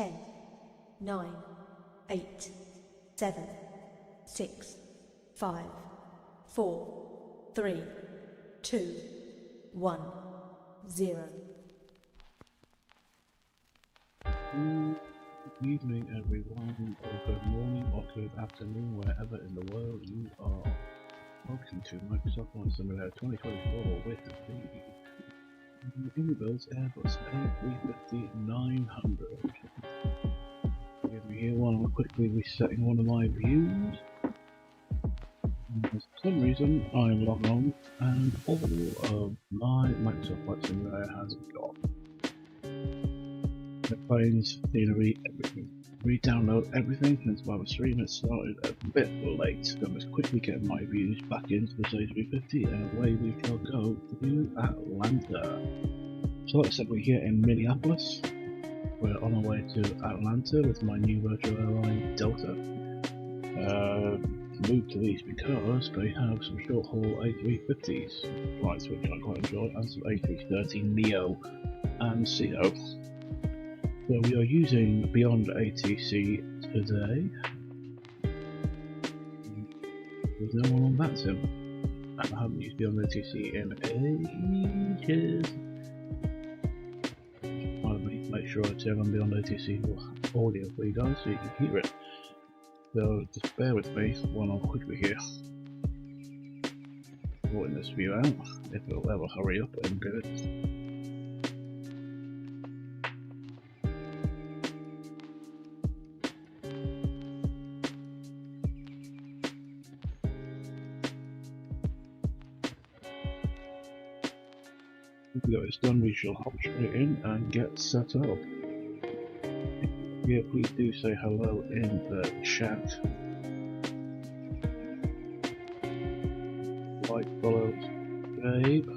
10, 9, 8, 7, 6, 5, 4, 3, 2, 1, 0. Good evening, everyone, or good morning, or good afternoon, wherever in the world you are. Welcome to Microsoft Flight Simulator 2024 with the Inibuilds Airbus A350-900. Give me here while I'm quickly resetting one of my views. And for some reason, I'm logged on, and all of my Microsoft Flight Simulator has gone. Planes, scenery, everything. Re-download everything since my stream had started a bit late, so I must quickly get my views back into this A350 and away we shall go to Atlanta. So like I said, we're here in Minneapolis. We're on our way to Atlanta with my new virtual airline Delta. Moved to these because they have some short haul A350s flights which I quite enjoy, and some A330neo and CO. So we are using BeyondATC today. There's no one on that sim. I haven't used BeyondATC in ages. I'll make sure I turn on BeyondATC for audio for you guys so you can hear it. So just bear with me while I'm quickly here sorting this view out, if it'll ever hurry up and do it. Once it's done, we shall hop straight in and get set up. Yeah, please do say hello in the chat. Like, follow, Gabe.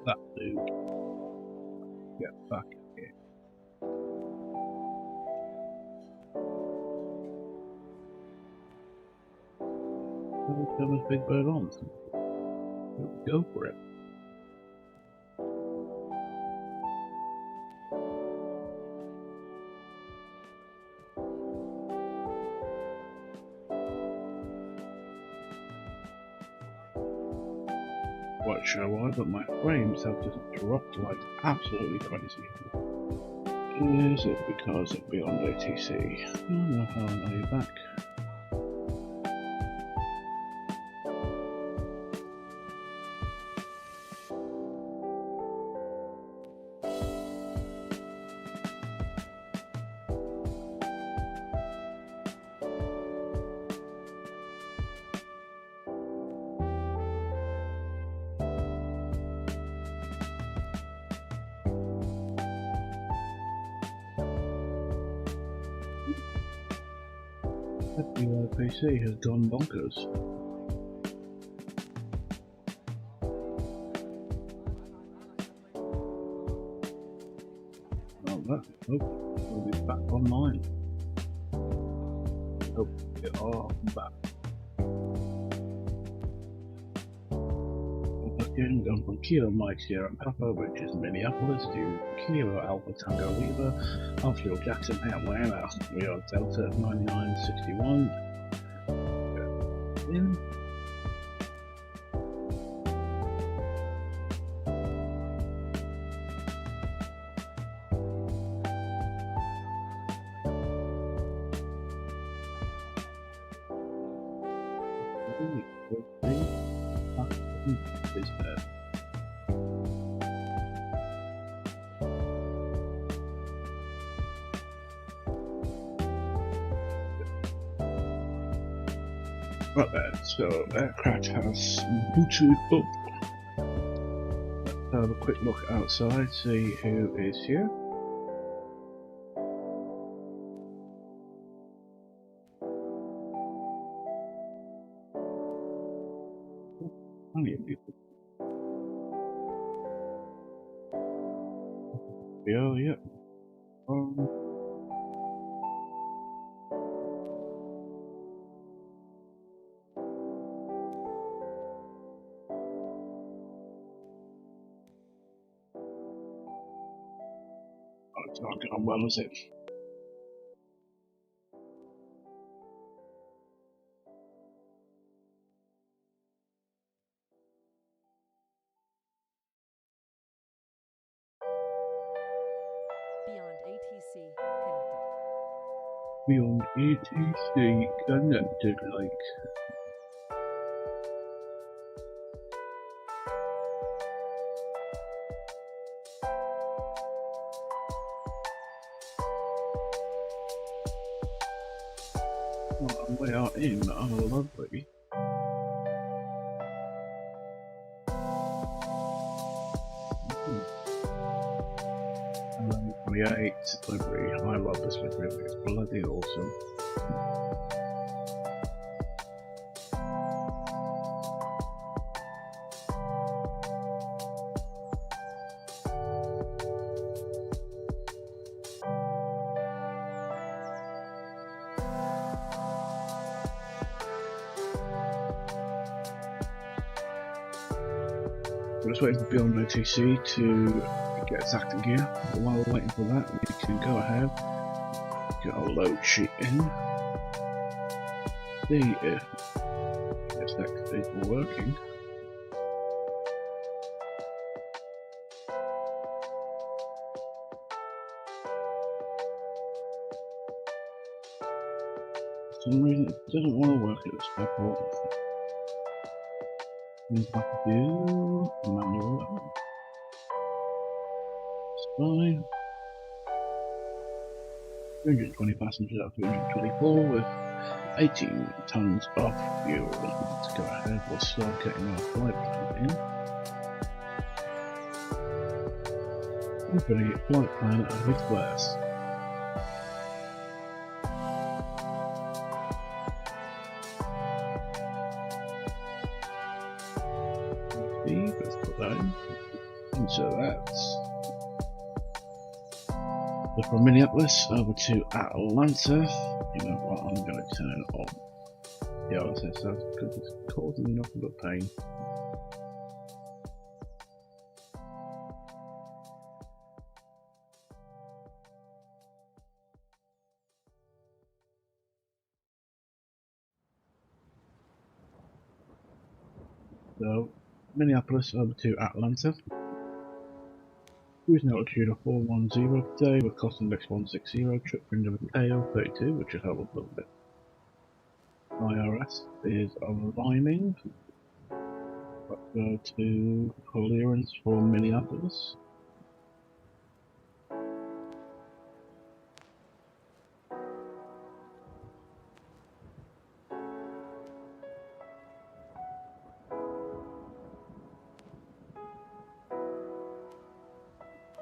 That dude. Get back here. Let's have a big bird on. Go for it. Quite sure why, but my frames have just dropped like absolutely crazy. Is it because of BeyondATC? Oh no, how are you back? The PC has gone bonkers. We'll be back online. Oh, we are back. Again, going from Kilo Mike Sierra Papa, which is Minneapolis, to Kilo Alpha Tango Weaver, Alpha Jackson Atlanta. We are Delta 9961. In. Right there, so aircraft has booted up have a quick look outside, see who is here. Plenty of people. Yeah, yeah. It's not going well, is it? BeyondATC connected, like. Well, we are in, oh lovely. 28 livery. I love this livery, it's bloody awesome. We're just waiting for BeyondATC to get its acting gear. But while we're waiting for that, we can go ahead, get our load sheet in, see if this next is working. For some reason it doesn't want to work at this airport. Means I have to do manual. It's fine. 320 passengers out of 324 with 18 tons of fuel. Let's go ahead, we'll start getting our flight plan in. Company flight plan at its worst. Let's put that in. And so that's so from Minneapolis over to Atlanta. You know what, I'm going to turn on the RSS because it's causing nothing but pain. So Minneapolis over to Atlanta. Cruising altitude of 410 today with cost index 160, trip window of AO 32, which should help a little bit. IRS is aligning. Let's go to clearance for Minneapolis.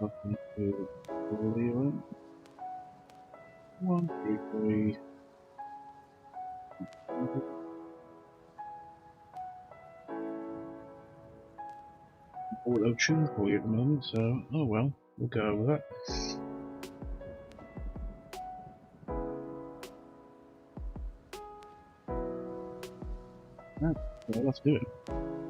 Nothing to clearance. 133. Auto tune for you at the moment, so oh well, we'll go with that. Well, let's do it.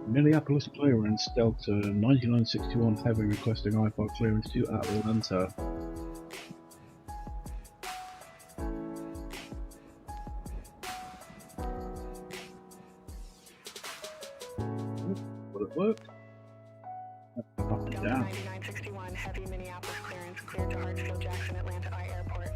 Minneapolis clearance, Delta 9961 heavy requesting I-5 clearance to Atlanta. Will it work? Up and down. 9961 heavy Minneapolis clearance cleared to Hartsfield Jackson Atlanta I airports.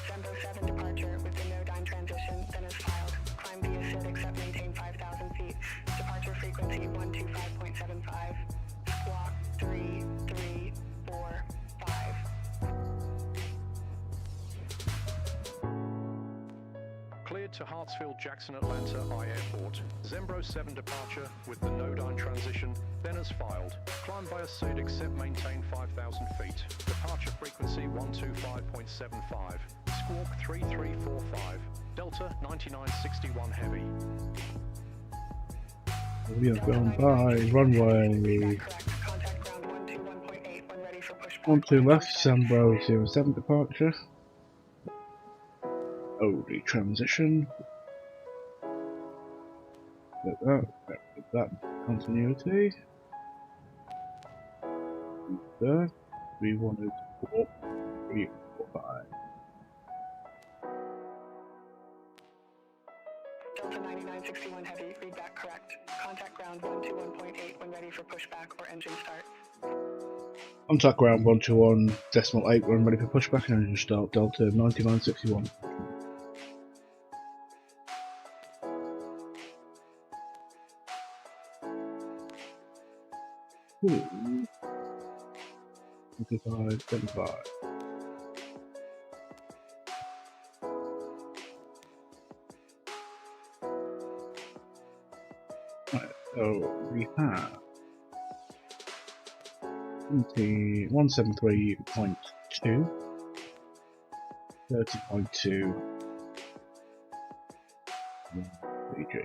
Jumbo 7 departure with the no-dime transition, then is filed. Climb via SID except maintain 5,000 feet. Departure frequency 125.75. Squawk 3345. Cleared to Hartsfield-Jackson Atlanta I Airport. Zembro 7 departure with the no-dyne transition, then as filed. Climb by a SID except maintain 5,000 feet. Departure frequency 125.75. Squawk 3345. Delta 9961 Heavy. We are going by runway. Contact ground 121.8 when ready for pushback. 12 left, Zembro 07 departure. OD transition. Like that continuity. There. 314, 345. Delta 9961 Heavy, read back correct. Contact ground 121.8 when ready for pushback or engine start. Contact ground 121.8 when ready for pushback and engine start. Delta 9961. Ooh. 55, 75. Right, so we have 173.2, 30.2 BG.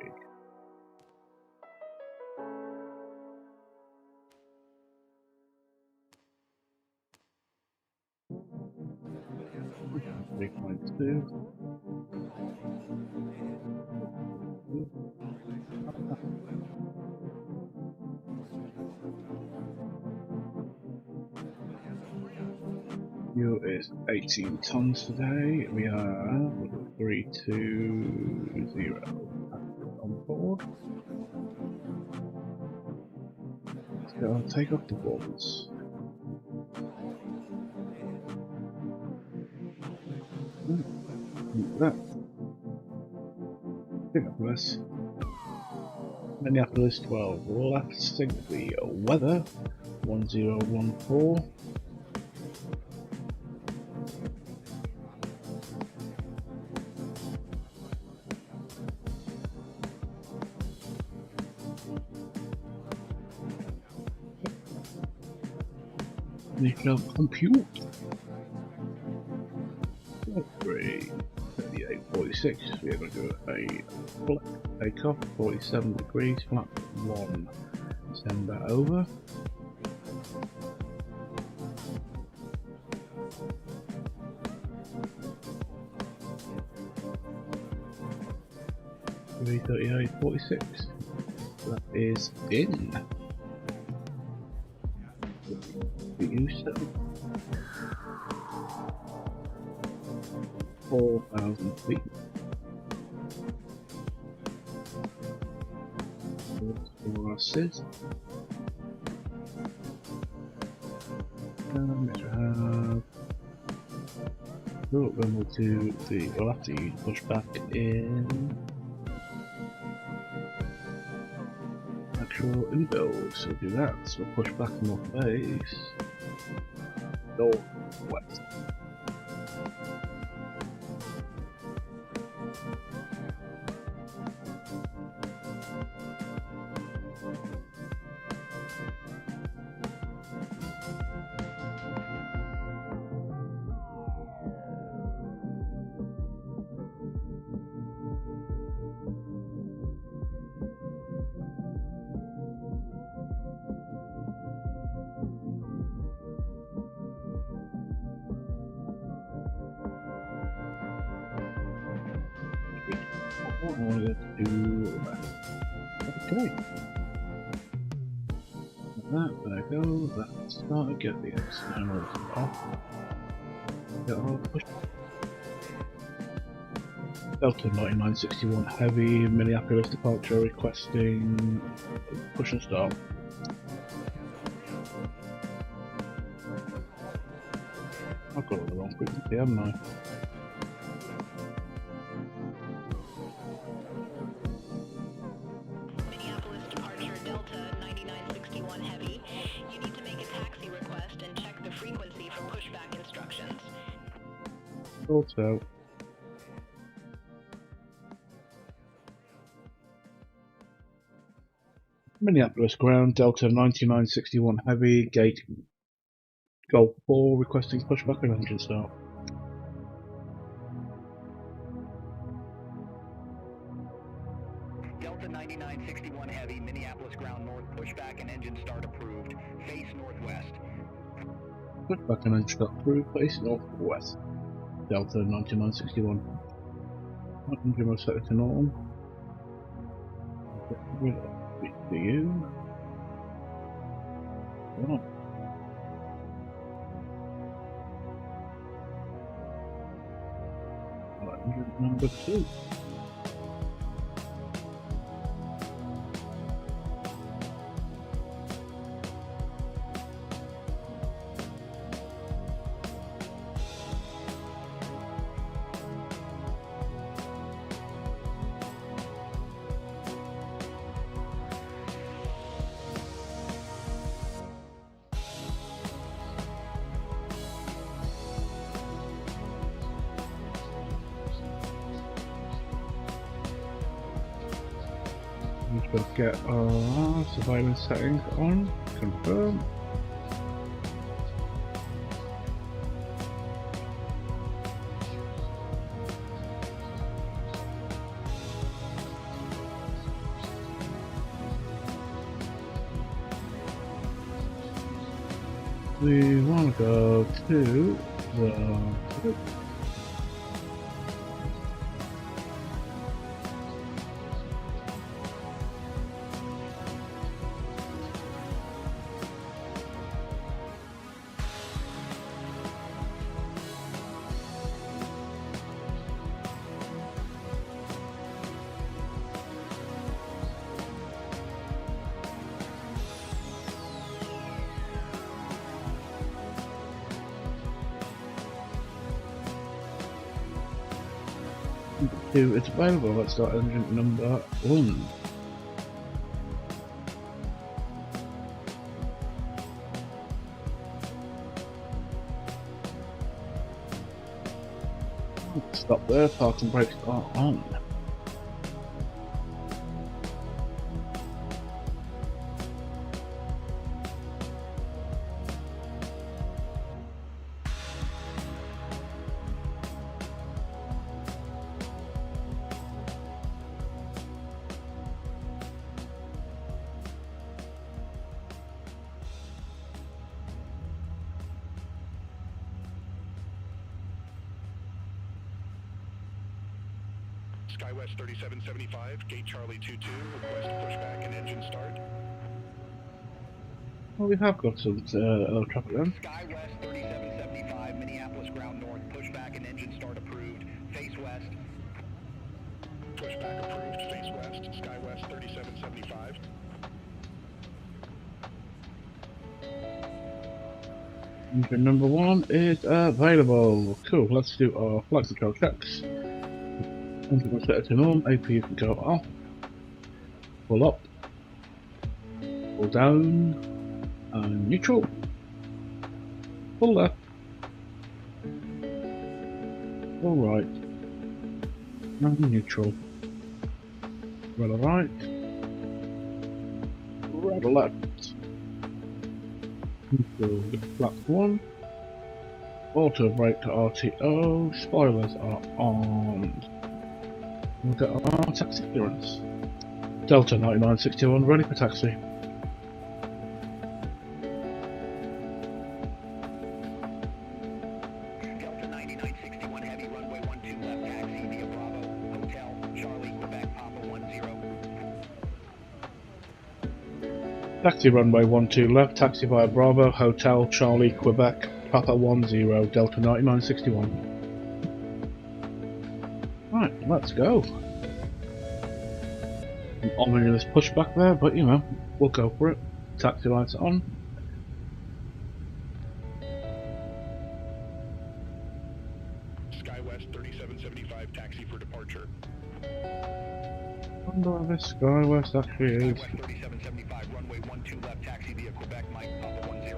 Fuel is 18 tons today. We are 320 on board. Let's go take off the boards. That. Minneapolis 12 left, sync the weather 1014. We shall compute. 38.46. We are going to do a flat takeoff, 47 degrees, flap 1. Send that over. .38.46. That is in. U7. 4,000 feet. For our SID. Then we'll do we'll have to push back in actual Inibuilds, so we'll do that. So we'll push back north base. Northwest. What I wanted to do okay. Like that, there I go, that's started, get the externals off. Get all push. Delta 9961 heavy, Minneapolis departure requesting push and start. I've got all the wrong frequency, haven't I? Minneapolis departure Delta 9961 Heavy. You need to make a taxi request and check the frequency for pushback instructions. Also, Minneapolis ground, Delta 9961 heavy, gate Golf 4, requesting pushback and engine start. Delta 9961 heavy, Minneapolis ground north, pushback and engine start approved. Face northwest. Pushback and engine start approved, face northwest. Delta 9961. Engine was set to norm. Get rid of BPU. Oh. Engine number 2. We'll get our surveillance settings on, confirm. We want to go to the it's available. Let's start engine number 1. Stop there, parking brakes are on. SkyWest 3775, gate Charlie 22, request pushback and engine start. Well, we have got some traffic then. SkyWest 3775, Minneapolis ground north, pushback and engine start approved. Face west. Pushback approved, face west, SkyWest 3775. Engine number 1 is available. Cool, let's do our flight control checks. Engine will set it to norm, APU can go off. Pull up. Pull down. And neutral. Pull left. Pull right. And neutral. Rudder right. Rudder left. Neutral, flap 1. Auto brake to RTO. Spoilers are on. We'll get our taxi clearance. Delta 9961 ready for taxi. Delta 9961 heavy, runway 12 left, taxi via Bravo, Hotel, Charlie, Quebec, Papa 10. Taxi runway 12 left, taxi via Bravo, Hotel, Charlie, Quebec, Papa 10, Delta 9961. Right, let's go. I'm honouring this pushback there, but you know, we'll go for it. Taxi lights on. SkyWest 3775, taxi for departure. I wonder where this SkyWest actually is. SkyWest 3775, runway 12 left, taxi via Quebec, Mike, Papa 10.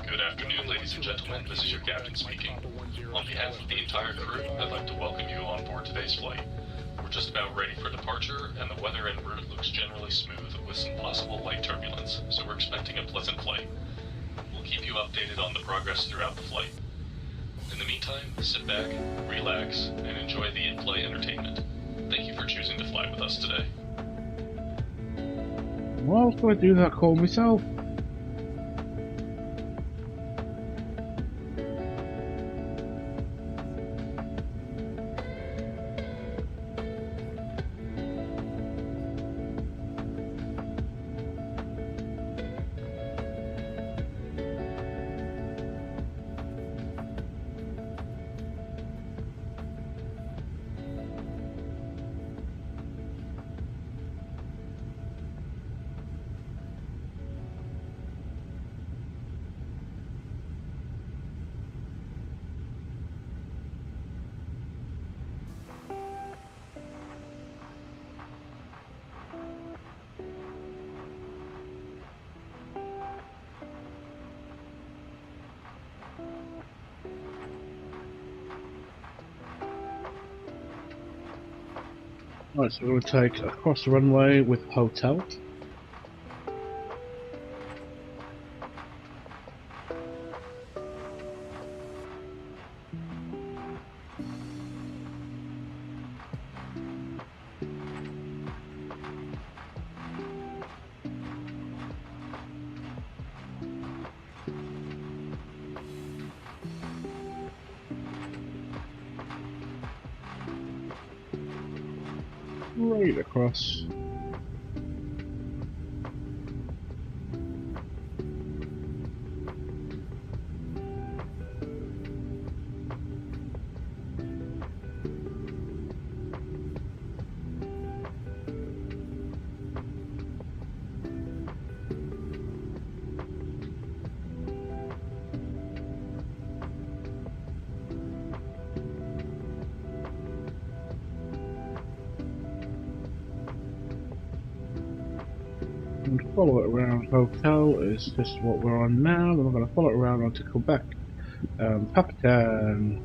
Good afternoon, ladies and gentlemen. This is your captain speaking. On behalf of the entire crew, I'd like to welcome you on board today's flight. we're just about ready for departure, and the weather en route looks generally smooth with some possible light turbulence, so we're expecting a pleasant flight. We'll keep you updated on the progress throughout the flight. In the meantime, sit back, relax, and enjoy the in-flight entertainment. Thank you for choosing to fly with us today. Well, I was going to do that call myself. Right, so we're going to take across the runway with hotel. Right across. And follow it around hotel is just what we're on now. Then we're going to follow it around onto Quebec. Papitan.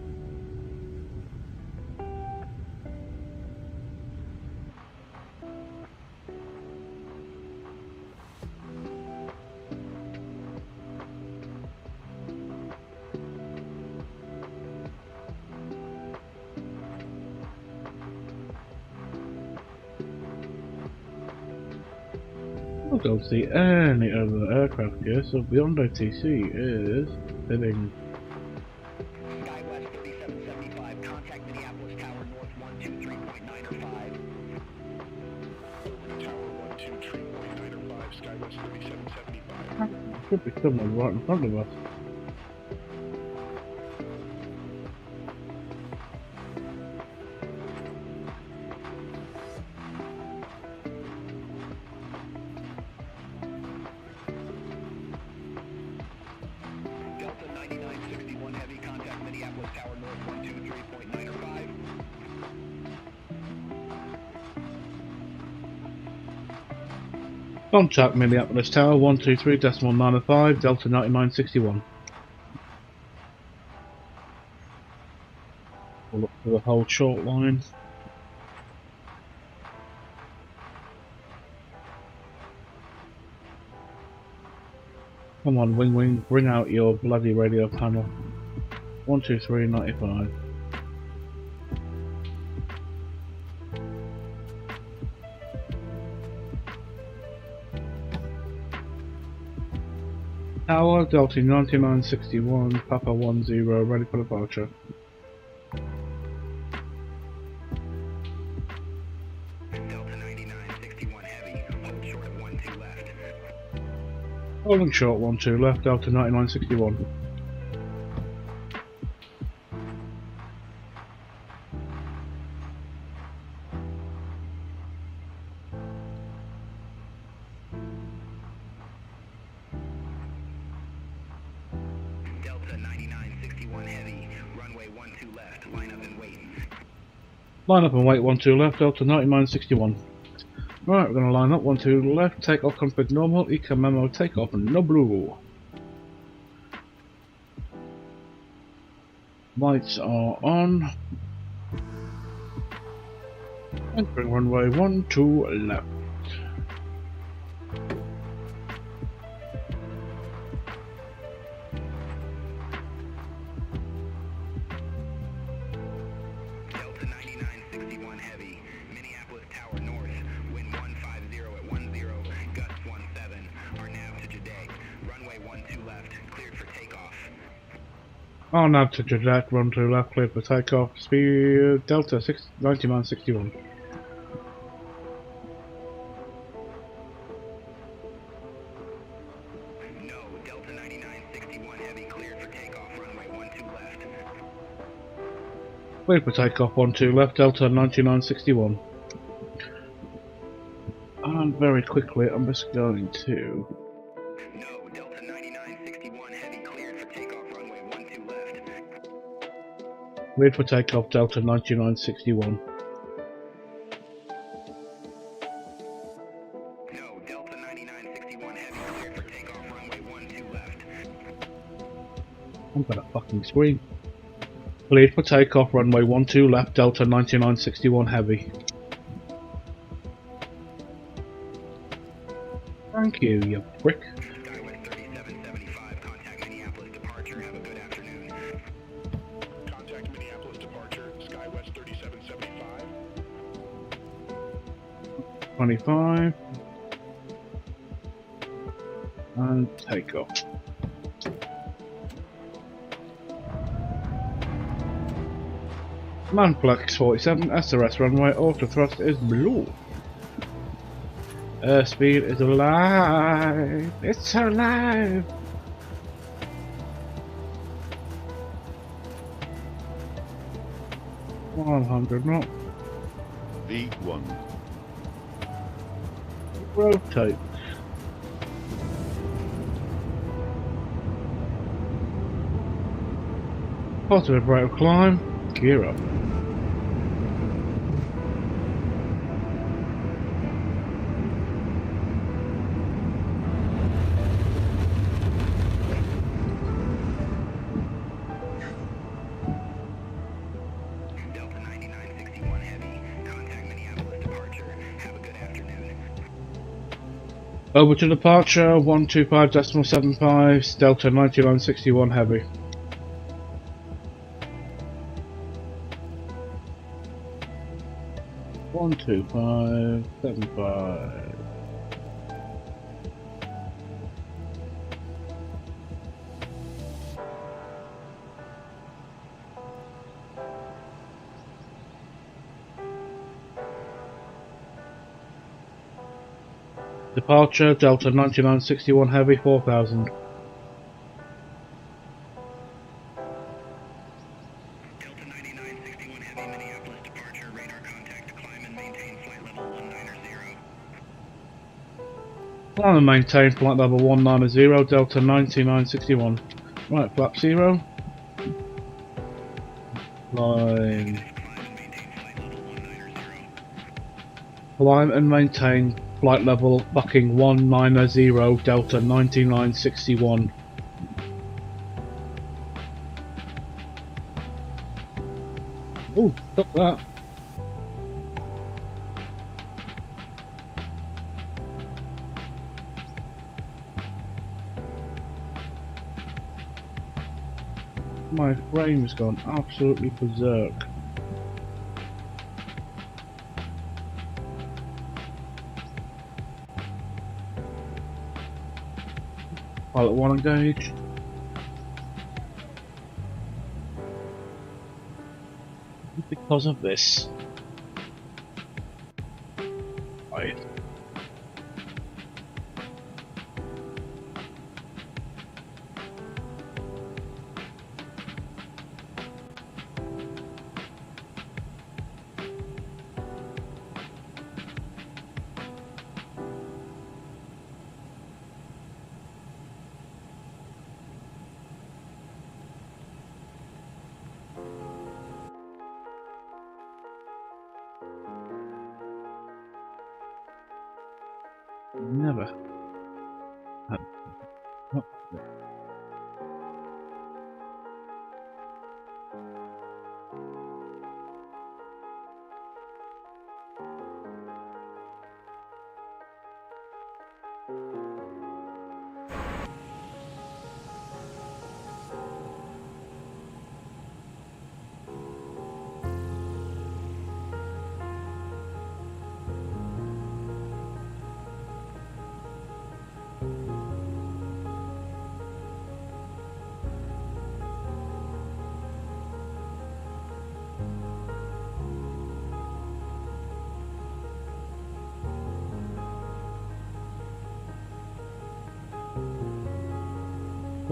I don't see any other aircraft here, so BeyondATC is heading. SkyWest 3775, contact Minneapolis Tower North 123.905. Tower 123.905, SkyWest 3775. Should be someone right in front of us. Delta 9961 Heavy, contact Minneapolis Tower North 123.905. Contact Minneapolis Tower 123.905, Delta 9961. We'll look for the whole short line. Come on, Wing Wing, bring out your bloody radio panel. 123.95. Tower, Delta 9961, Papa 10, ready for departure. Delta 9961 Heavy, hold short of 12 left. Holding short 12 left, Delta 9961. Delta 9961 Heavy, runway 12 left, line up and wait. Line up and wait 12 left, Delta 9961. Right, we're going to line up 12 left, take off config normal, Eco memo, take off and no blue. Lights are on. Entering runway 12 left. Delta 9961 Heavy, Minneapolis Tower North, wind 150 at 10, gust 17, our nav to Jade, runway 12 left, cleared for takeoff. Our nav to Jade, run to left, clear for takeoff, speed Delta 9961. No, Delta 9961 Heavy, cleared for takeoff, runway 12 left. Clear for takeoff 12 left, Delta 9961. And very quickly, I'm just going to No, Delta 9961 Heavy, cleared for takeoff, runway 12 left. clear for takeoff, Delta 9961. No, Delta 9961 Heavy, cleared for takeoff, runway 12 left. I'm gonna fucking scream. Cleared for takeoff, runway 12 left, Delta 9961 Heavy. Thank you, you prick. Skywest 3775, contact Minneapolis departure, have a good afternoon. Contact Minneapolis departure, Skywest 3775. 25. And takeoff. Manflex 47, SRS runway, auto thrust is blue. Airspeed is alive! It's alive! $100 knots. V1. Rotate. Positive rate of climb. Gear up. Delta 9961 Heavy, contact Minneapolis departure, have a good afternoon. Over to departure, 125.75, Delta 9961 Heavy. One, 2, 5, 7, 5. Departure, Delta 9961 Heavy, 4000. Delta 9961 Heavy, Minneapolis departure, radar contact, climb and maintain flight level 190. Climb and maintain flight level 190, Delta 9961. Right, flap 0. Climb. Climb and maintain flight level fucking 190, Delta 9961. Ooh, stop that. My frame's gone absolutely berserk. Pilot 1 engaged. Because of this. Right. Never had. What?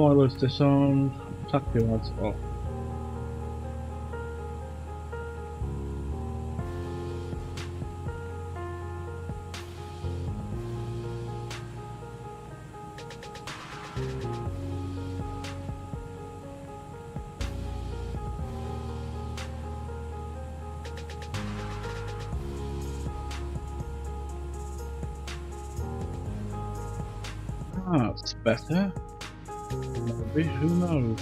Spoilers disarmed. Attack yards off. That's better. Maybe, who knows?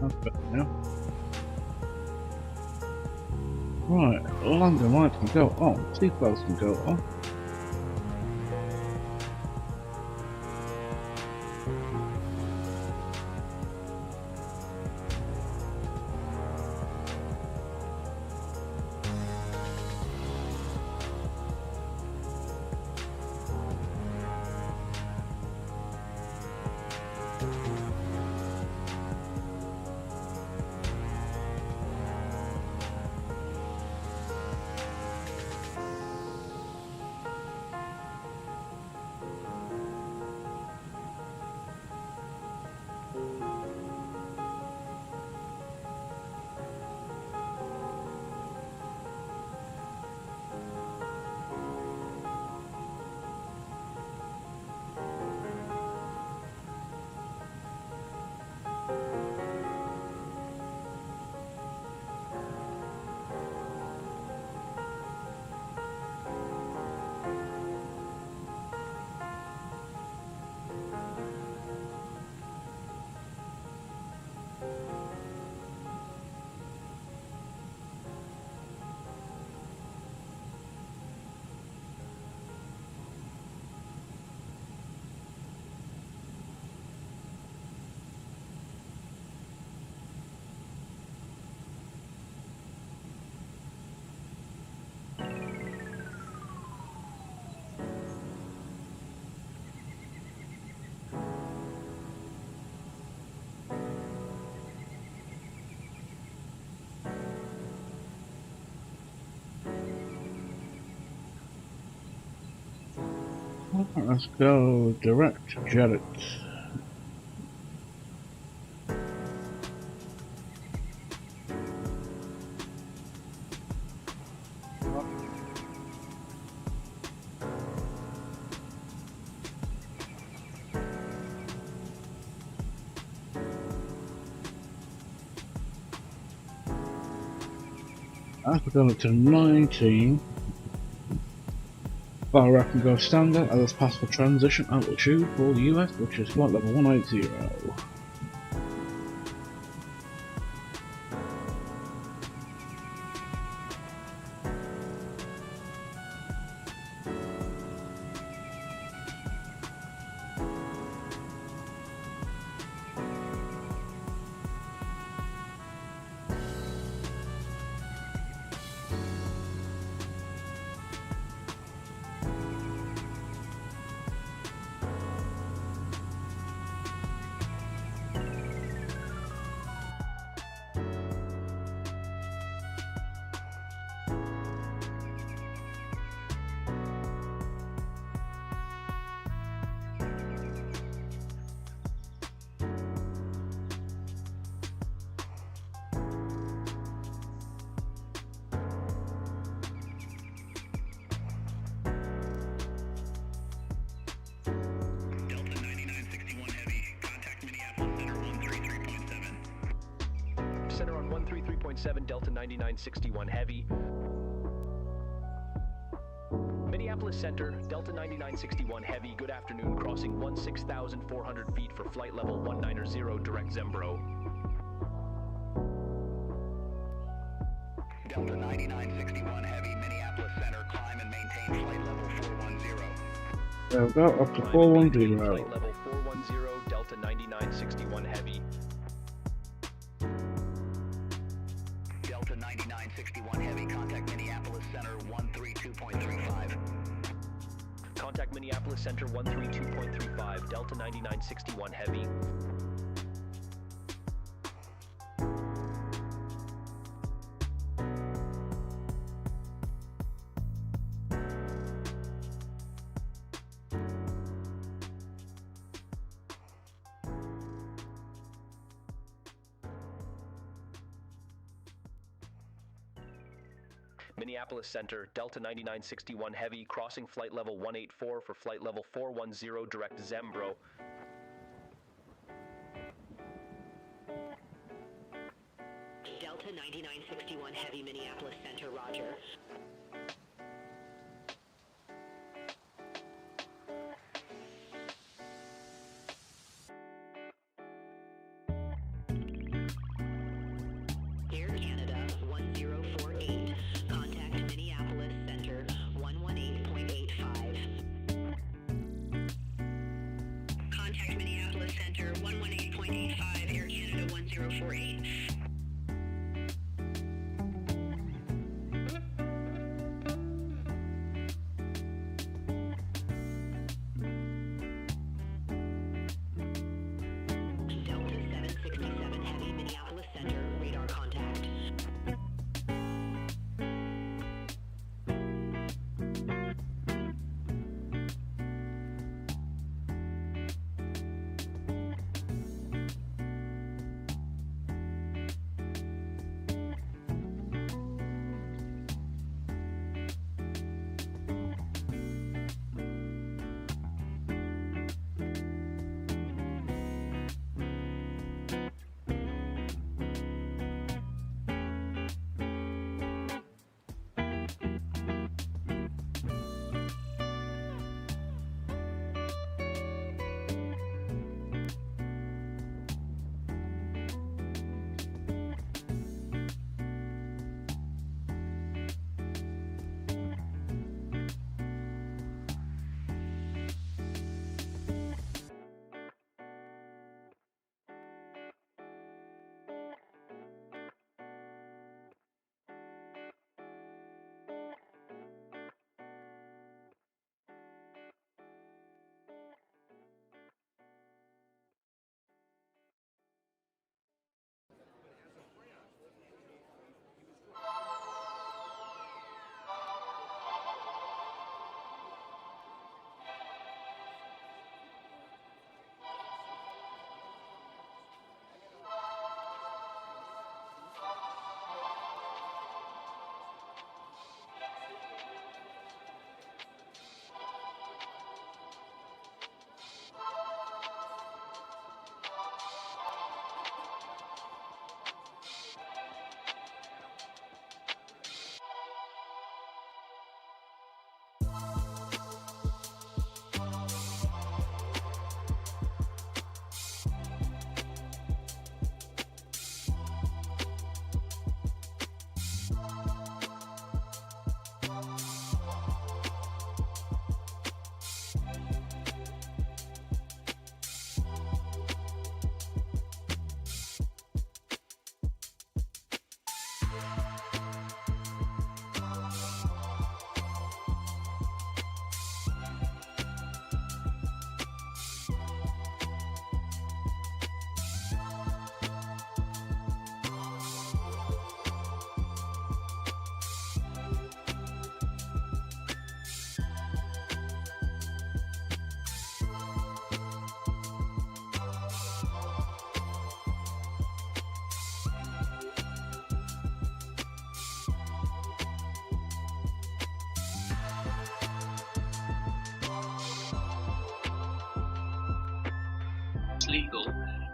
That's better now. Right, landing lights can go on, seatbelts can go on. Let's go direct jet it. As we're going up to 19. Fire rack can go standard, and let's pass for transition altitude for the US, which is flight level 180. Delta 9961 Heavy, contact Minneapolis Center 133.7. Center on 133.7, Delta 9961 Heavy. Minneapolis Center, Delta 9961 Heavy, good afternoon, crossing 16,400 feet for flight level 190, direct Zembro. Delta 9961 Heavy, Minneapolis Center, climb and maintain flight level 410. There we go, up to Climb and 410. maintain flight level 410, Delta 9961 Heavy. Delta 9961 Heavy, contact Minneapolis Center 132.35. Contact Minneapolis Center 132.35, Delta 9961 Heavy. Minneapolis Center, Delta 9961 Heavy, crossing flight level 184 for flight level 410 direct Zembro. Delta 9961 Heavy, Minneapolis Center, roger. Air Canada 1048, contact Minneapolis Center 118.85. Contact Minneapolis Center 118.85, Air Canada 1048. Delta 767 Heavy, Minneapolis Center, radar contact. Legal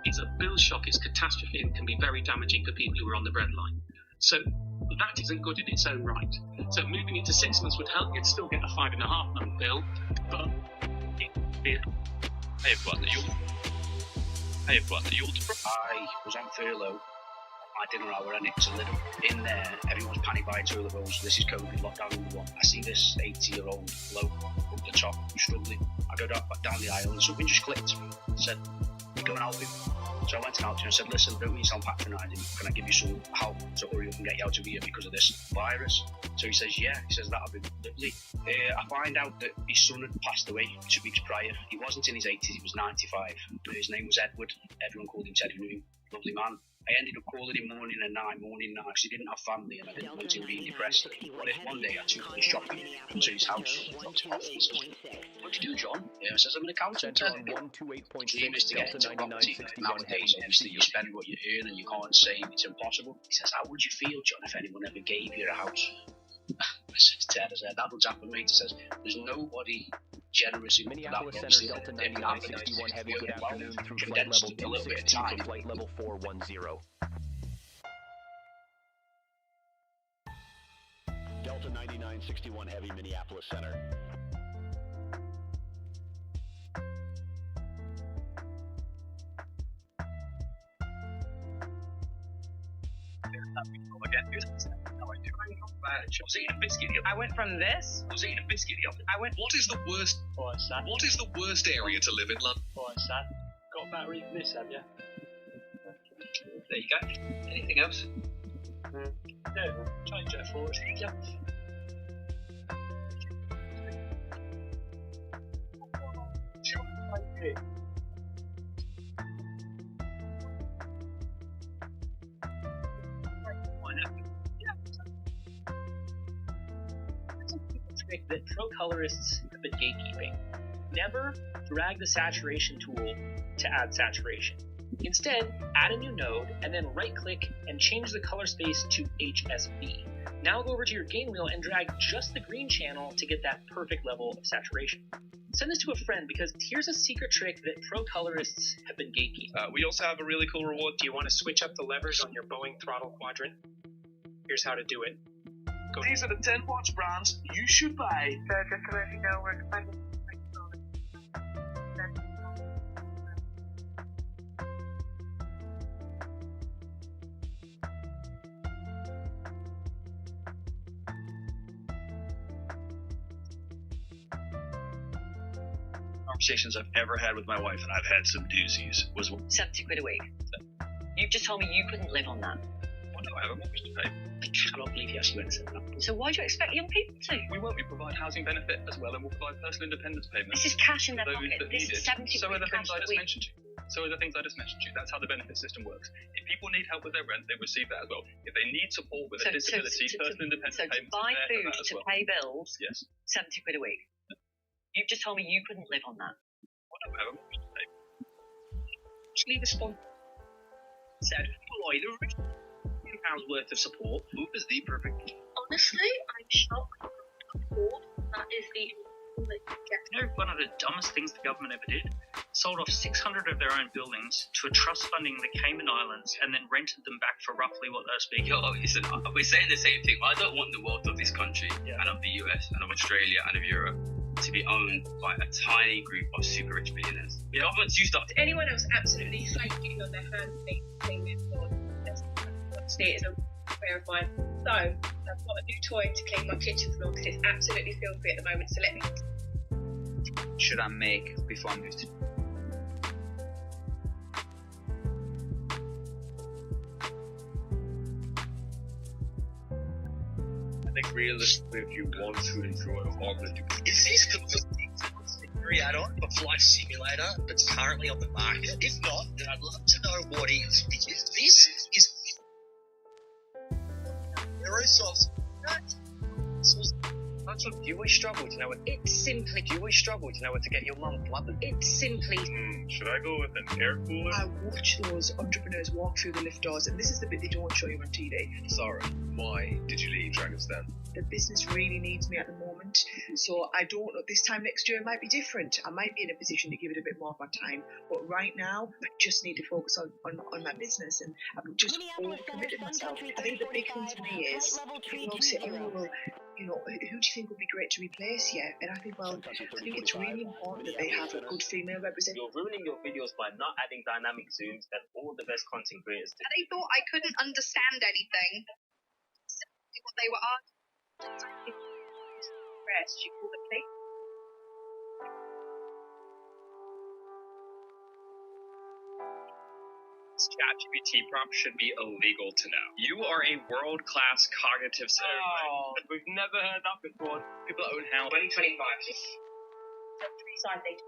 is a bill shock, it's catastrophe, and can be very damaging for people who are on the breadline. So that isn't good in its own right. So moving it to 6 months would help. You'd still get a 5.5 month bill, but it would be. Hey everyone, are you all I was on furlough at my dinner hour and it's a little in there. Everyone's panic buying toilet rolls. This is COVID lockdown number 1. I see this 80-year-old bloke up the top who's struggling. I go down the aisle and something just clicked. I said, "We're going out with him." So I went out to him and said, "Listen, don't mean to sound patronising. Can I give you some help to hurry up and get you out of here because of this virus?" So he says, "Yeah." He says, "That'll be lovely." I find out that his son had passed away 2 weeks prior. He wasn't in his 80s, he was 95. His name was Edward. Everyone called him Ted, who knew him. Lovely man. I ended up calling him morning and night, because he didn't have family and I didn't want him being depressed. What if one day I took him shopping to his house? "What do you do, John?" I says, "I'm an accountant." The dream is to get into property. Nowadays, obviously, you spend what you earn and you can't save. It's impossible. He says, "How would you feel, John, if anyone ever gave you a house?" I said to Ted, I said, that looks after me. He says, there's nobody generous enough Minneapolis for that. Center, Delta 9961 Heavy, good afternoon through flight level 262 to flight level 410. Delta 9961 Heavy, Minneapolis Center. I was eating a biscuit the other. I went from this. I was eating a biscuit the other. I went. What is the worst? What is the worst area to live in London? Got a battery for this, have you? There you go. Anything else? No. Change that for us. Yeah. That pro colorists have been gatekeeping. Never drag the saturation tool to add saturation. Instead, add a new node and then right click and change the color space to HSB. Now go over to your gain wheel and drag just the green channel to get that perfect level of saturation. Send this to a friend because here's a secret trick that pro colorists have been gatekeeping. We also have a really cool reward. Do you want to switch up the levers on your Boeing throttle quadrant? Here's how to do it. These are the 10 watch brands you should buy. So just to let you know, we're expecting Conversations I've ever had with my wife, and I've had some doozies, was 70 quid a week. You've just told me you couldn't live on that. Well, no, I have a mortgage to pay. I cannot believe you actually went and said that. So why do you expect young people to? We won't. We provide housing benefit as well, and we'll provide personal independence payments. This is cash in their for those pocket. that This need is it. 70 So are quid the things cash I a just week. mentioned to you. So are the things I just mentioned to you. That's how the benefit system works. If people need help with their rent, they receive that as well. If they need support with a disability, personal independence So to payments buy are there for food, that as to well. pay bills, Yes. 70 quid a week. You've just told me you couldn't live on that. Well, no, I have a mortgage to pay. Actually, respond. Said, well, either £1 worth of support. Who is the perfect? Honestly, I'm shocked I can't afford. That is the that you get. You know, one of the dumbest things the government ever did? Sold off 600 of their own buildings to a trust funding the Cayman Islands and then rented them back for roughly what they're speaking. Yo, listen, we're saying the same thing. I don't want the wealth of this country and of the US and of Australia and of Europe to be owned by a tiny group of super rich billionaires. The government's used up. Anyone else absolutely flaking on their hands, thing with state is verified. So I've got a new toy to clean my kitchen floor because it's absolutely filthy at the moment. So let me. Should I make before I move to? I think realistically, if you want to enjoy all the Is this the free add-on for Flight Simulator that's currently on the market? If not, then I'd love to know what is, because this is Aerosoft. That's what you always struggle to know. It's simply you always struggle to know where to get your mum blood. It's simply. Should I go with an air cooler? I watch those entrepreneurs walk through the lift doors, and this is the bit they don't show you on TV. Sorry, why did you leave Dragon's Den? The business really needs me at the moment, so I don't know. This time next year it might be different. I might be in a position to give it a bit more of my time, but right now I just need to focus on my business, and I've just overcommitted myself. I think the big thing for me is people say, oh well, you know, who do you think would be great to replace you? And I think, well, I think it's really important that they have a good female representation. You're ruining your videos by not adding dynamic zooms that all the best content creators do. They thought I couldn't understand anything. What they were asking. She called the police. ChatGPT prompt should be illegal to know. You are a world-class cognitive center. Oh, we've never heard that before. People own house. 2025. Side data.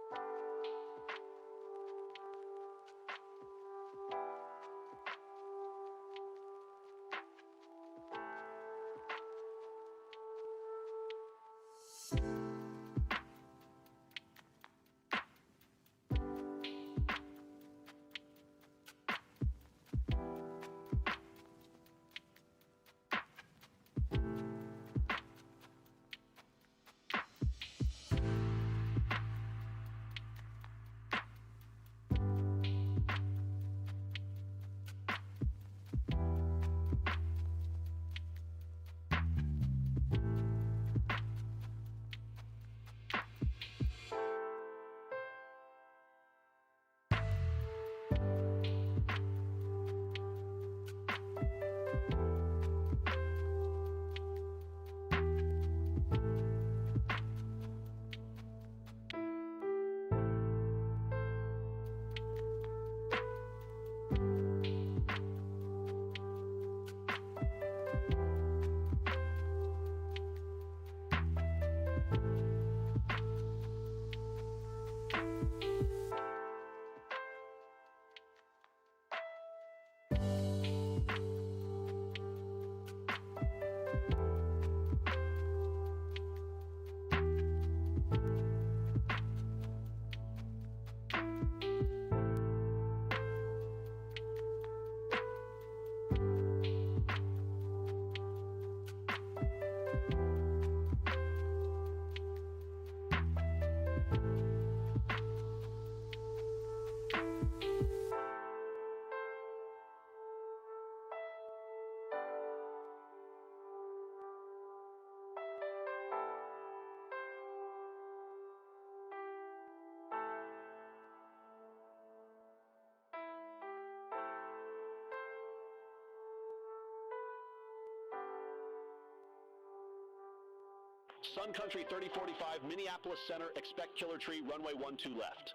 Sun Country 3045, Minneapolis Center, expect killer tree, runway 12 left.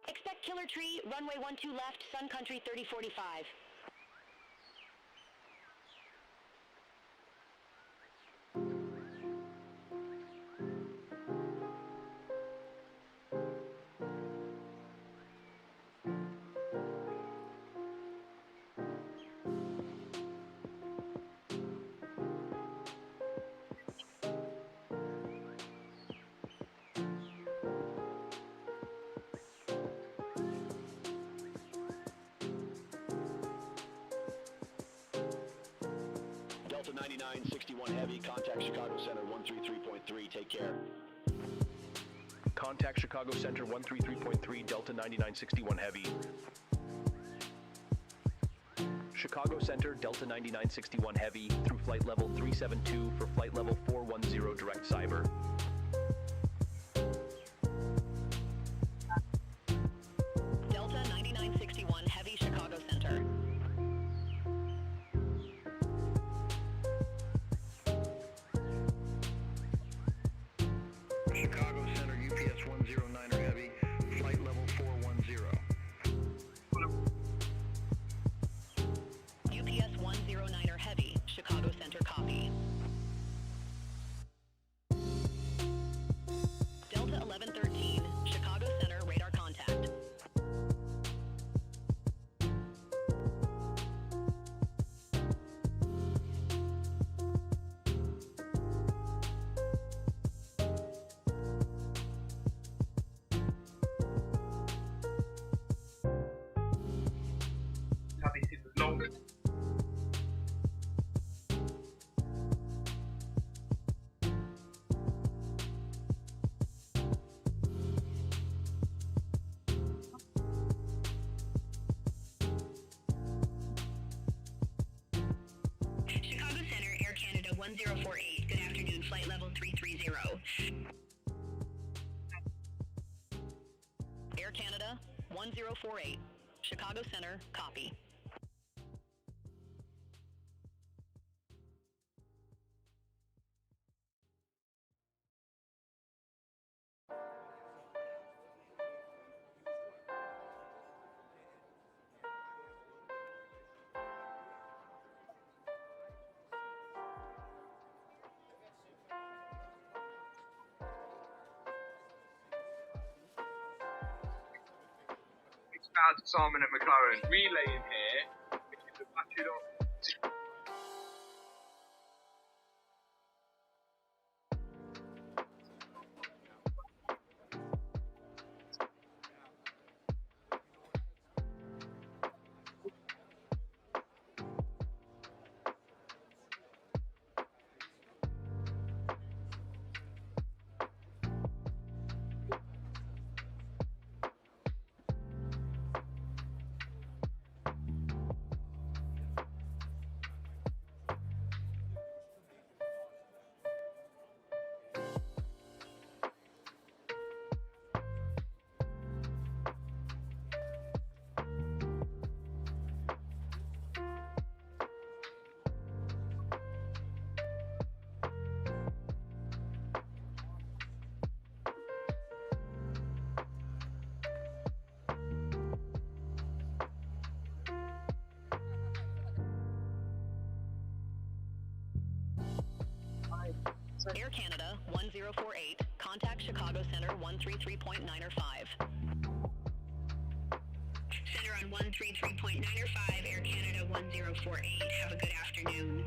Expect killer tree, runway 12 left, Sun Country 3045. Delta 9961 Heavy, contact Chicago Center 133.3, take care. Contact Chicago Center 133.3, Delta 9961 Heavy. Chicago Center, Delta 9961 Heavy, through flight level 372 for flight level 410 direct cyber. Delta 9961 Heavy, Chicago Center. Chicago Center, UPS 109er Heavy, flight level 410. UPS 109er Heavy, Chicago Center, copy. Delta 1113, Chicago Center, radar contact. Chicago Center, Air Canada 1048. Good afternoon, flight level 330. Air Canada 1048. Chicago Center, copy. Out to Simon and McLaren. Relay in here, which is a battered up. Air Canada 1048. Contact Chicago Center 133.905. Center on 133.905, Air Canada 1048. Have a good afternoon.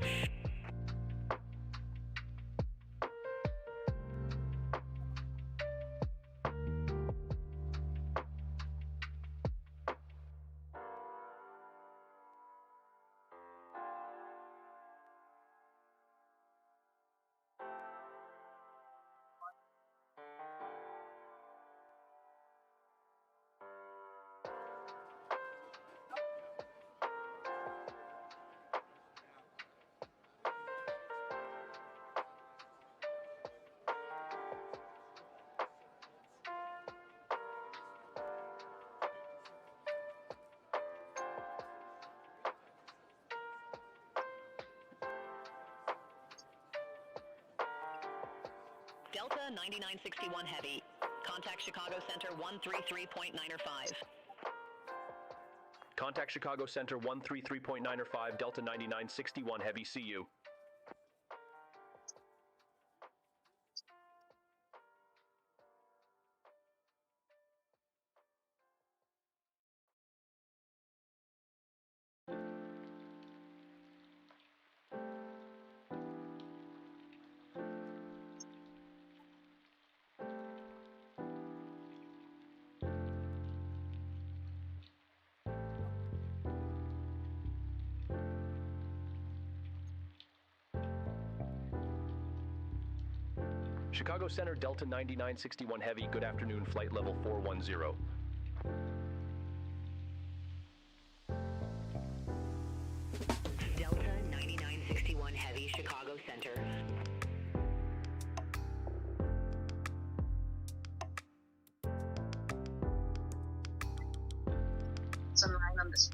Delta 9961 Heavy. Contact Chicago Center 133.905. Contact Chicago Center 133.905, Delta 9961 Heavy, see you. Chicago Center, Delta 9961 Heavy, good afternoon, flight level 410. Delta 9961 Heavy, Chicago Center. Some line on this.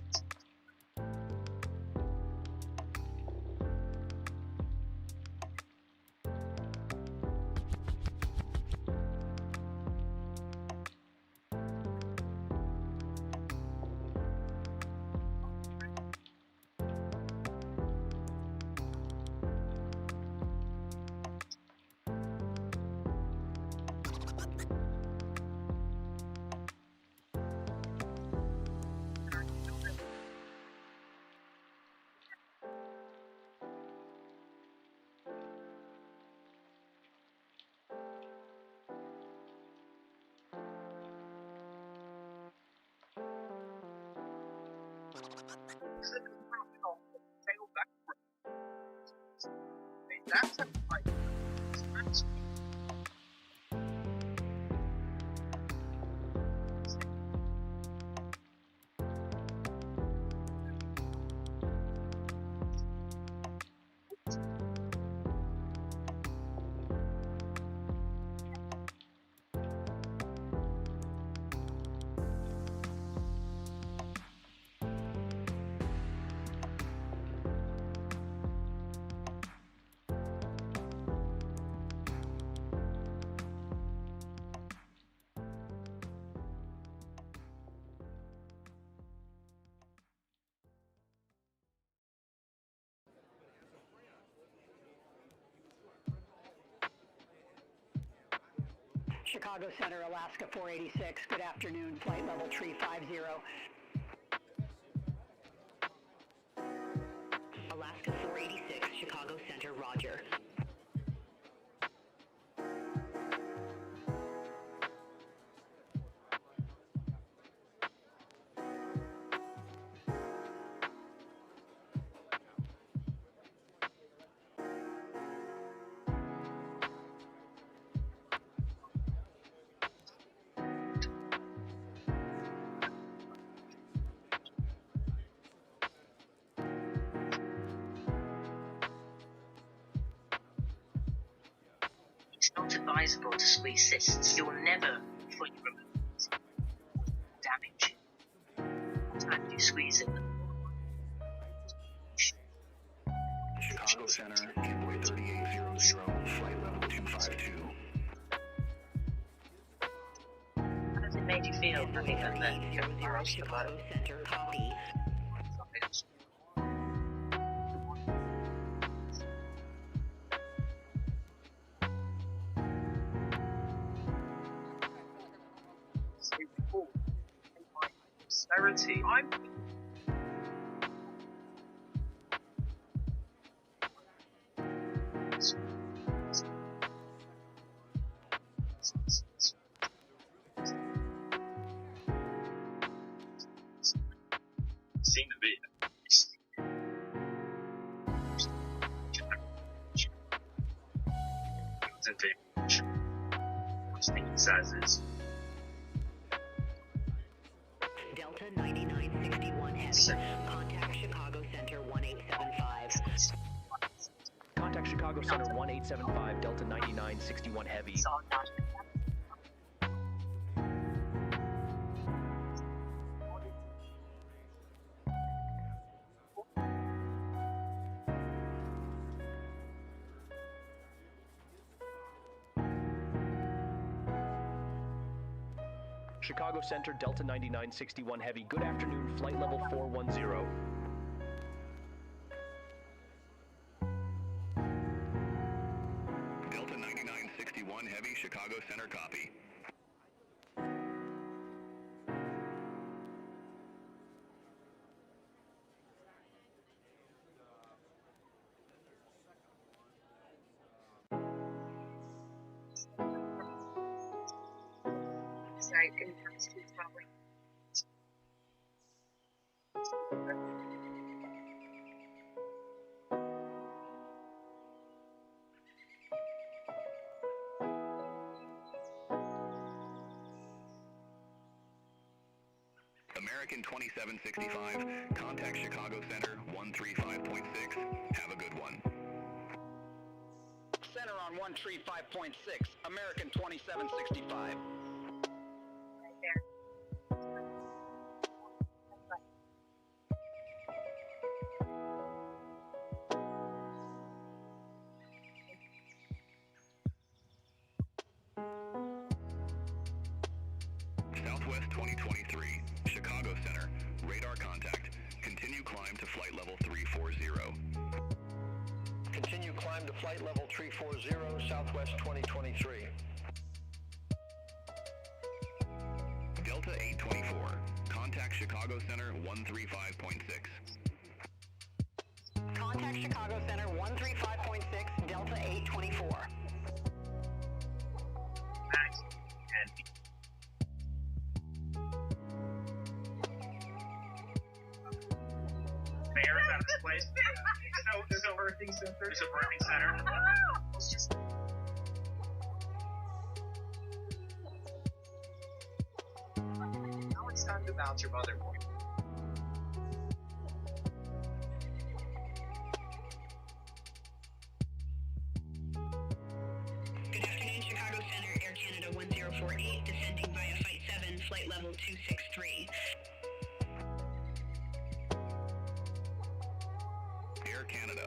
That's a fight. Chicago Center, Alaska 486, good afternoon, flight level 350. Alaska 486, Chicago Center, roger. It's not advisable to squeeze cysts. You'll never fully remove damage. Sometimes you squeeze it. Chicago Center, runway 3800, flight level 252. How does it make you feel having done that? Chicago Center, copy. Posterity. I'm seen the video. Sneaky sizes. Delta 9961 Heavy. Contact Chicago Center 1875. Contact Chicago Center 1875, Delta 9961 Heavy. Chicago Center, Delta 9961 Heavy. Good afternoon, flight level 410. Delta 9961 Heavy, Chicago Center, copy. American 2765, contact Chicago Center 135.6. Have a good one. Center on 135.6, American 2765. Southwest 2023, Chicago Center, radar contact. Continue climb to flight level 340. Continue climb to flight level 340, Southwest 2023. Delta 824, contact Chicago Center 135.6. Contact Chicago Center 135.6, Delta 824. Mayor is out of this place. There's a birthing center. There's a birthing center. Now it's time to bounce your motherboard. Good afternoon, Chicago Center, Air Canada 1048, descending via Flight 7, flight level 263. Air Canada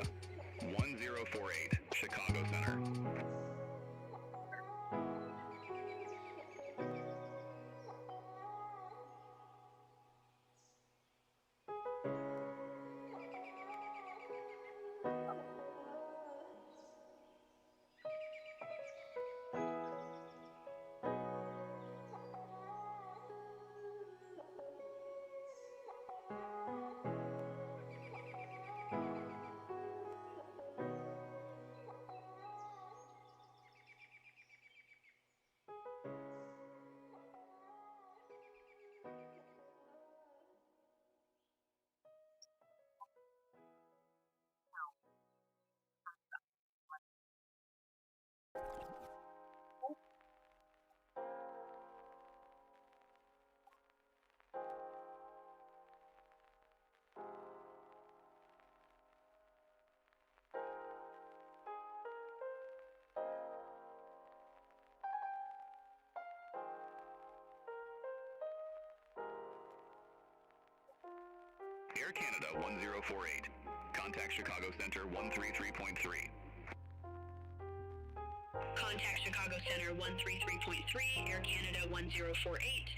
1048, Chicago Center. Air Canada 1048, contact Chicago Center 133.3. Contact Chicago Center 133.3, Air Canada 1048.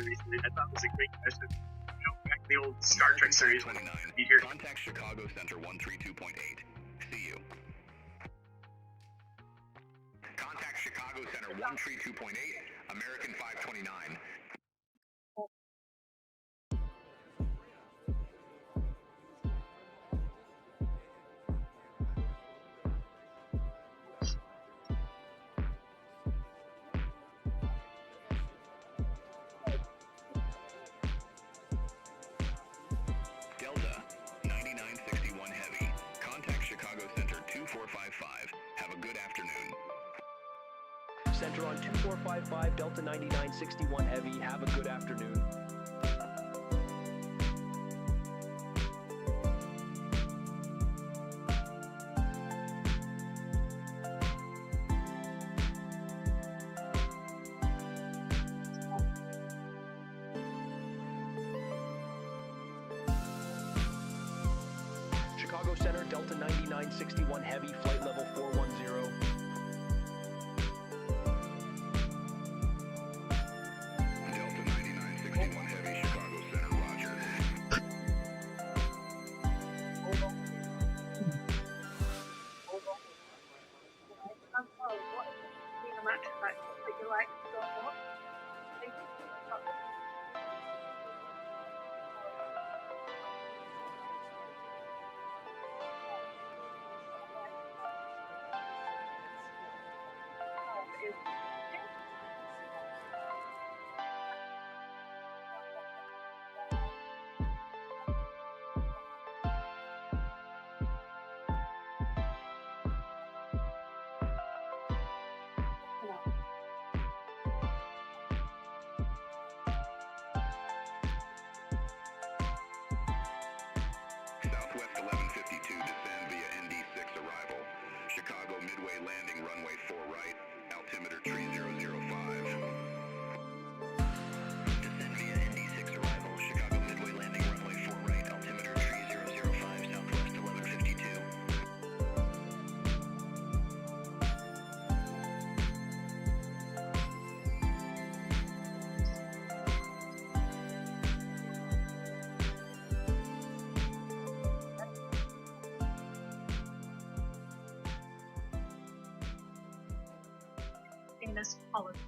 recently. I thought it was a great question. You know, back in the old Star Trek series. 29. Be here. Contact Chicago Center 132.8. See you. Contact Chicago Center 132.8. American 529. Delta 9961 Heavy. Contact Chicago Center 2455. Have a good afternoon. Center on 2455, Delta 9961 Heavy. Have a good afternoon. Chicago Center, Delta 9961 Heavy, flight level 410. Delta 9961 Heavy, Chicago Center, roger. Southwest 1152, descend via ND6 arrival. Chicago Midway landing, runway 4 right, altimeter 3005. Descend via ND6 arrival. Chicago Midway landing, runway 4 right, altimeter 3005, Southwest 1152. Famous politics.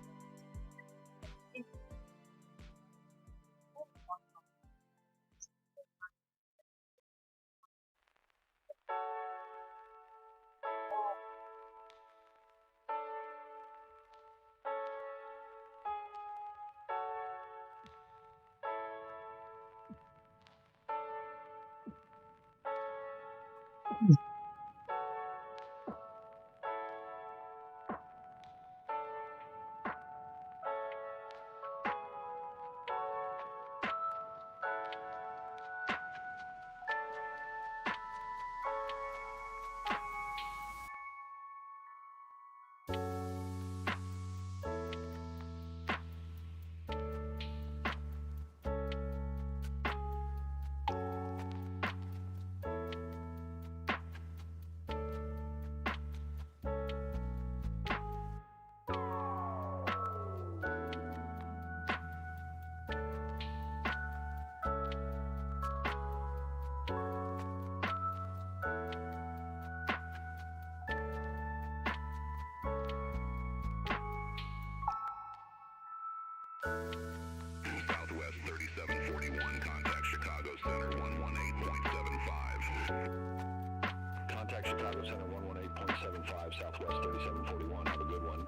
Southwest 3741, contact Chicago Center 118.75. Contact Chicago Center 118.75, Southwest 3741. Have a good one.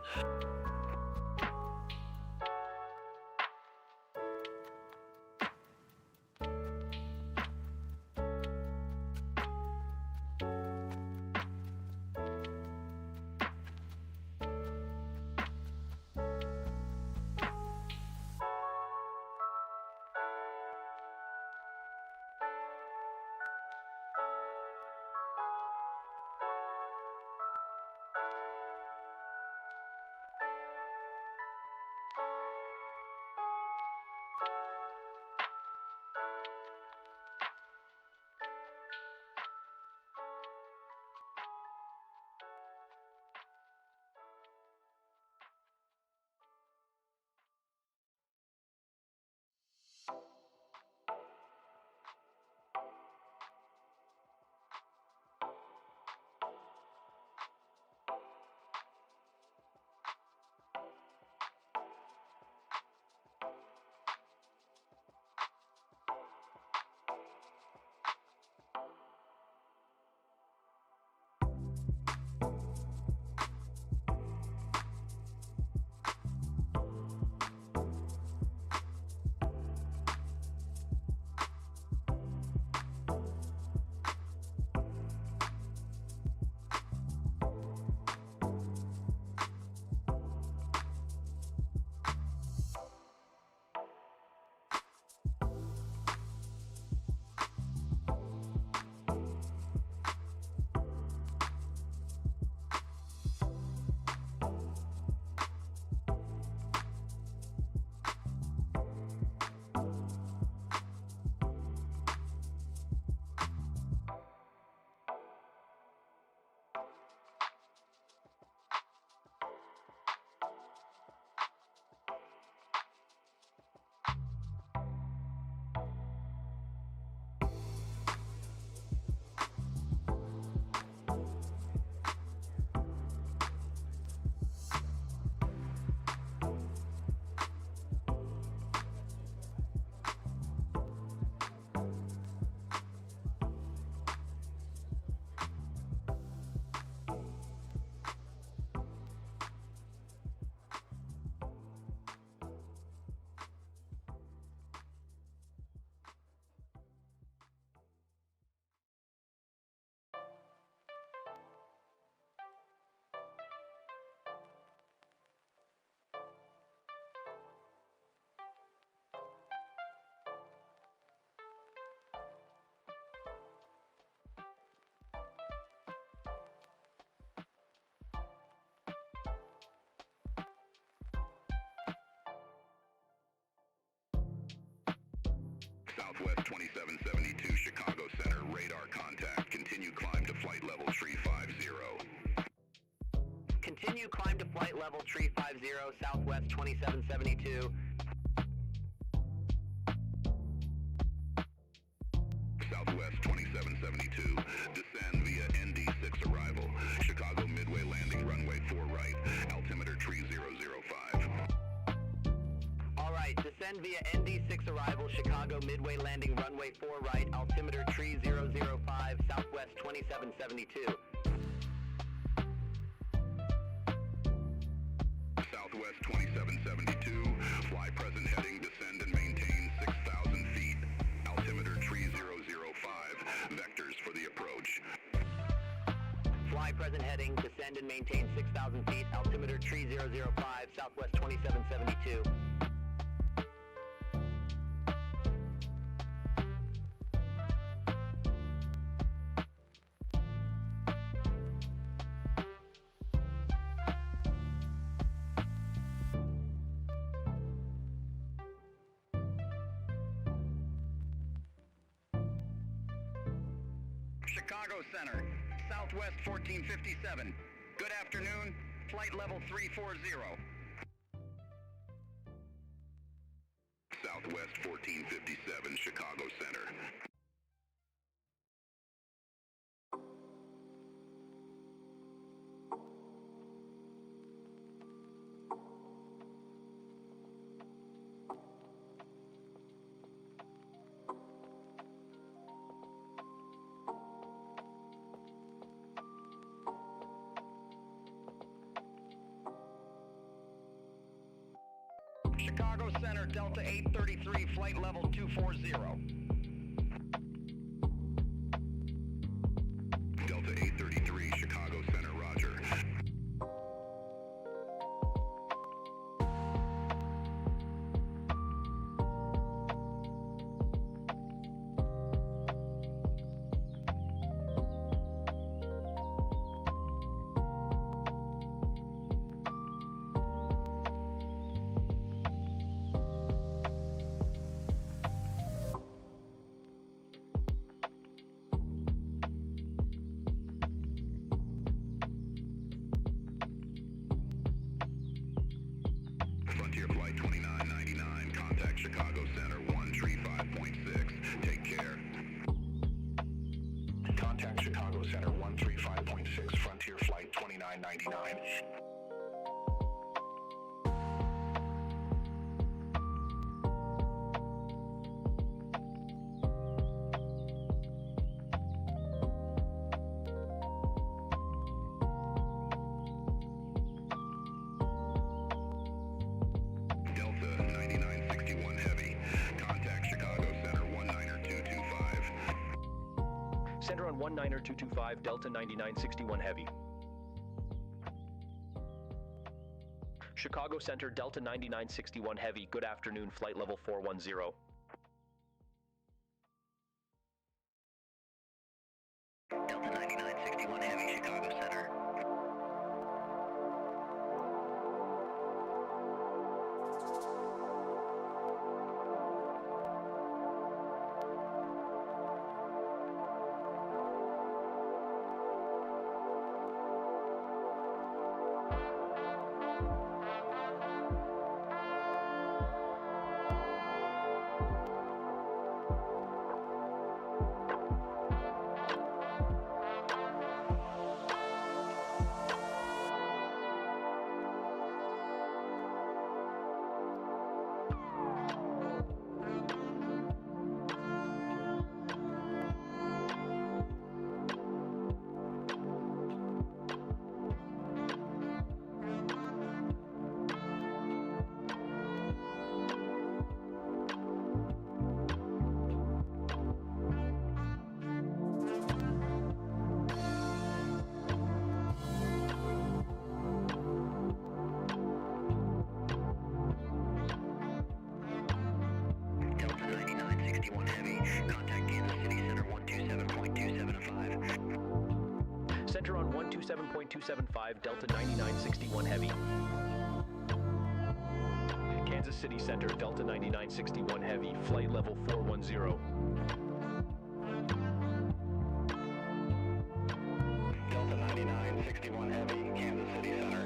2772 Chicago Center, radar contact. Continue climb to flight level tree 50. Continue climb to flight level tree 50, Southwest 2772. Southwest 2772. Descend via ND6 arrival. Chicago Midway landing, runway 4 right. Altimeter tree 005. Alright, descend via ND6 arrival, Chicago Midway landing, runway 4 right, altimeter tree 005, Southwest 2772. Southwest 2772. Fly present heading, descend and maintain 6,000 feet. Altimeter tree 005. Vectors for the approach. Fly present heading, descend and maintain 6,000 feet, altimeter tree 005, Southwest 2772. Chicago Center, Southwest 1457. Good afternoon, flight level 340. Southwest 1457, Chicago Center. Chicago Center, Delta 833, flight level 240. Delta 833, Chicago Center, roger. Frontier Flight 2999, contact Chicago Center 135.6. Take care. Contact Chicago Center 135.6, Frontier Flight 2999. Delta 9961 Heavy, contact Chicago Center 19225. Center on 19225, Delta 9961 Heavy. Chicago Center, Delta 9961 Heavy. Good afternoon, flight level 410. Delta 9961 Heavy, Chicago Center. Delta 9961 Heavy, contact Kansas City Center 127.275. Center on 127.275, Delta 9961 Heavy. Kansas Kansas City Center, Delta 9961 Heavy, flight level 410. Delta 9961 Heavy, Kansas City Center.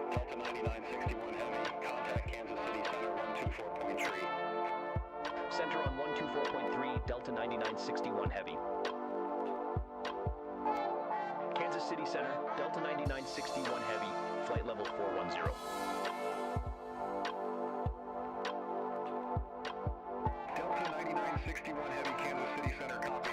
Delta 9961 Heavy, contact Kansas City Center 124.3. Center on 124.3, Delta 9961 Heavy. Kansas City Center, Delta 9961 Heavy, flight level 410. Delta 9961 Heavy, Kansas City Center, copy.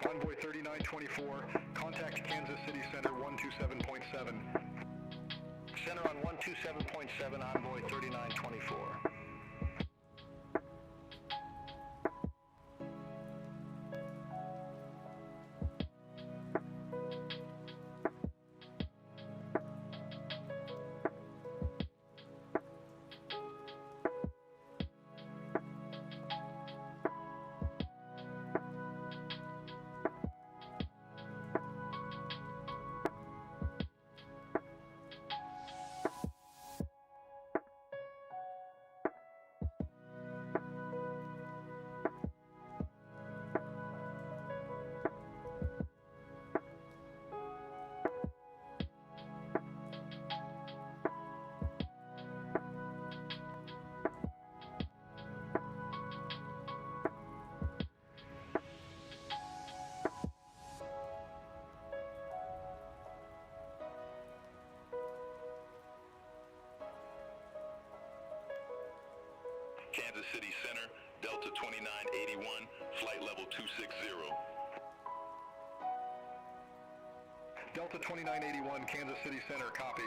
Envoy 3924, contact Kansas City Center 127.7. Center on 127.7, Envoy 3924. Kansas City Center, Delta 2981, flight level 260. Delta 2981, Kansas City Center, copy.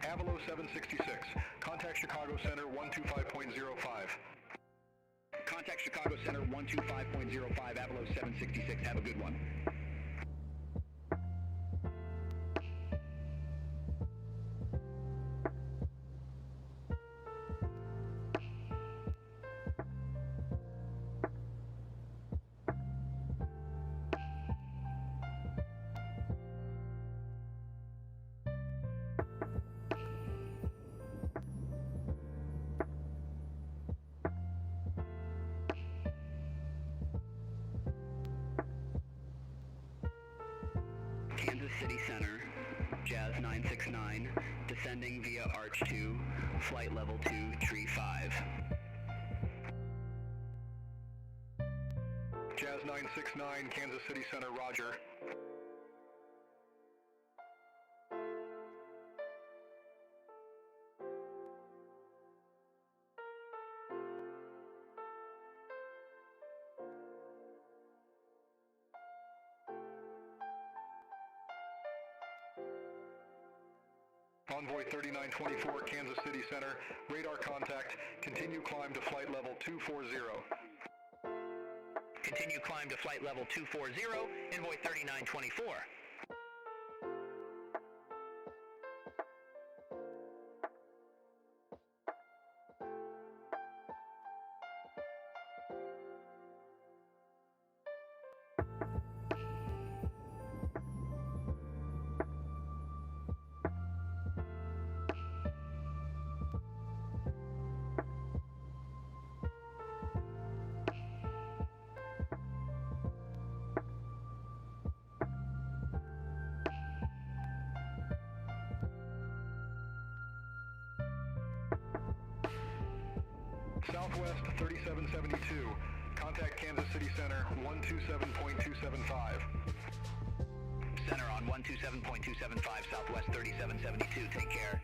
Avalo 766. Contact Chicago Center 125.05. Contact Chicago Center 125.05, Avalo 766. Have a good one. Kansas City Center, Jazz 969, descending via Arch 2, flight level 2, tree 5. Jazz 969, Kansas City Center, roger. Envoy 3924, Kansas City Center, radar contact, continue climb to flight level 240. Continue climb to flight level 240, Envoy 3924. Southwest 3772, contact Kansas City Center 127.275. Center on 127.275, Southwest 3772. Take care.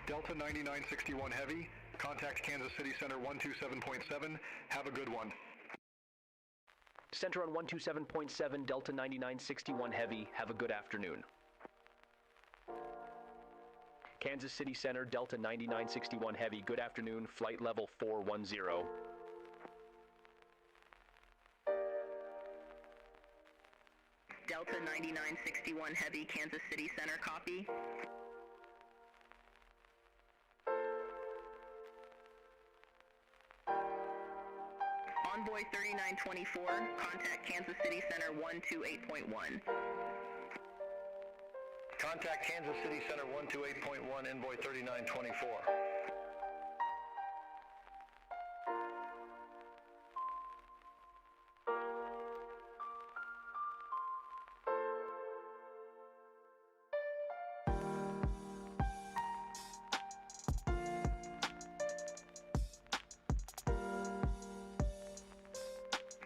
Delta 9961 Heavy, contact Kansas City Center 127.7. Have a good one. Center on 127.7, Delta 9961 Heavy. Have a good afternoon. Kansas City Center, Delta 9961 Heavy. Good afternoon. Flight level 410. Delta 9961 Heavy, Kansas City Center, copy. Envoy 3924, contact Kansas City Center 128.1. Contact Kansas City Center 128.1, Envoy 3924.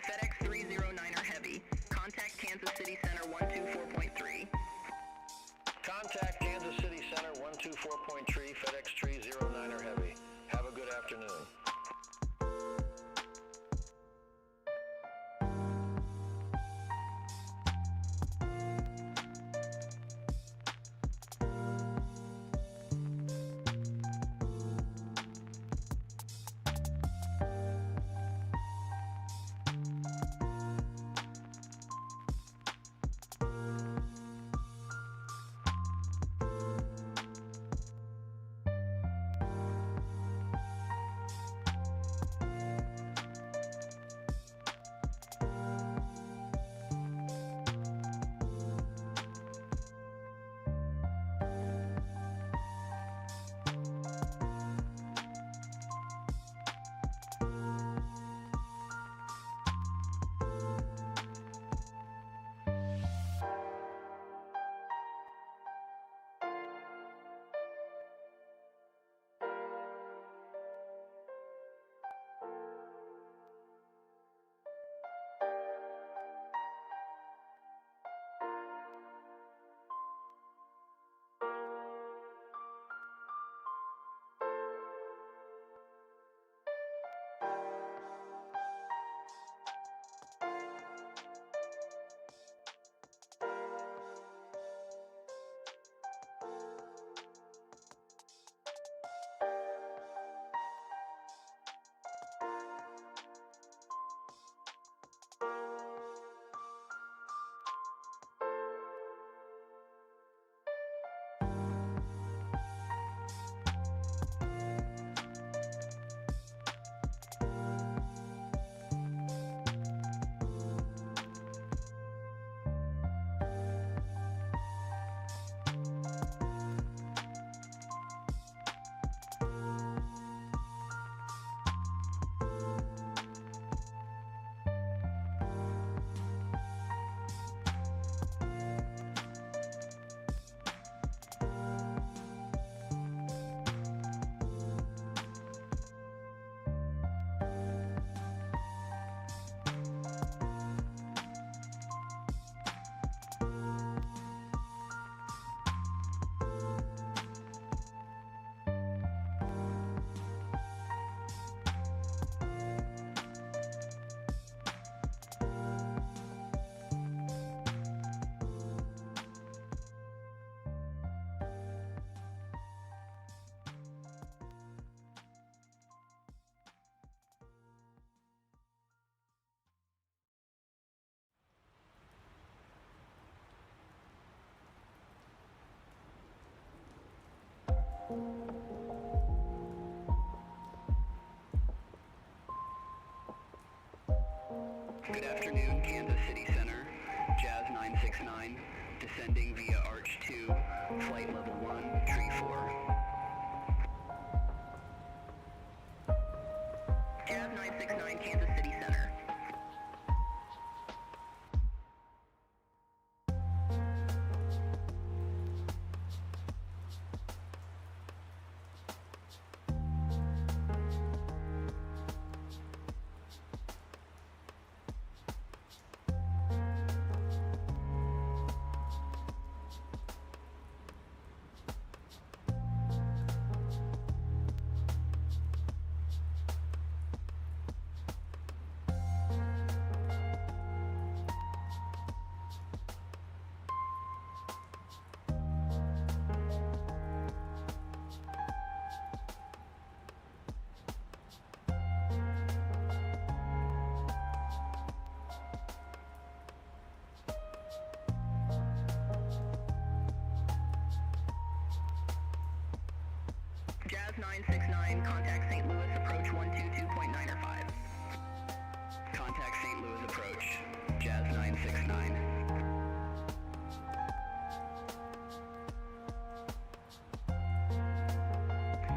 FedEx 309er Heavy, contact Kansas City Center 124.3. Contact Kansas City Center 124.3, FedEx 309er Heavy. Have a good afternoon. Good afternoon, Kansas City Center, Jazz 969, descending via Arch 2, flight level 1, tree 4. Jazz 969, Kansas City Center. Jazz 969, contact St. Louis approach 122.905. Contact St. Louis approach, Jazz 969.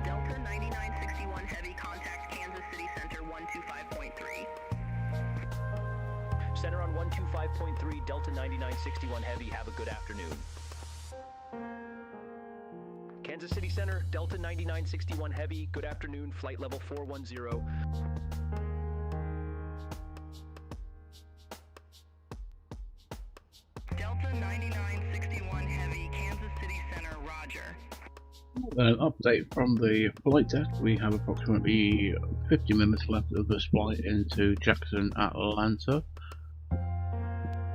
Delta 9961 Heavy, contact Kansas City Center 125.3. Center on 125.3, Delta 9961 Heavy, have a good afternoon. Kansas City Center, Delta 9961 Heavy, good afternoon, flight level 410. Delta 9961 Heavy, Kansas City Center, roger. An update from the flight deck. We have approximately 50 minutes left of this flight into Jackson, Atlanta.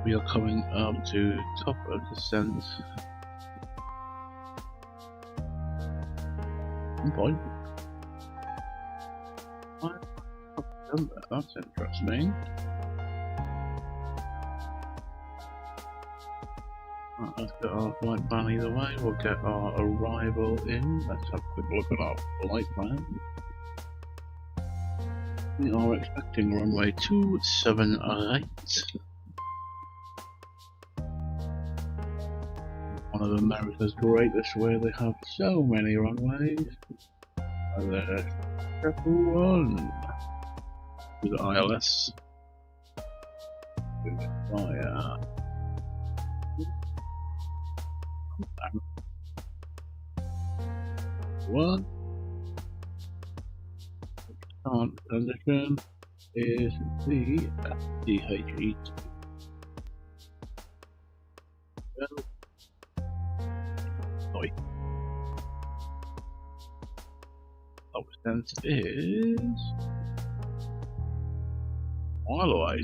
We are coming up to top of descent. Point. That's interesting. Right, let's get our flight plan either way. We'll get our arrival in. Let's have a quick look at our flight plan. We are expecting runway 278. One of America's greatest, where they have so many runways. There's 111 with ILS. Fire. One. Current condition is the DHE2. Distance is mile away.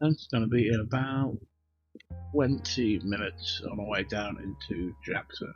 That's going to be in about 20 minutes on our way down into Jackson.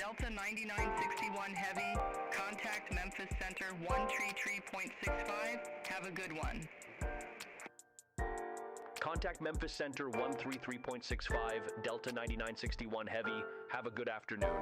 Delta 9961 Heavy, contact Memphis Center 133.65. Have a good one. Contact Memphis Center 133.65, Delta 9961 Heavy. Have a good afternoon.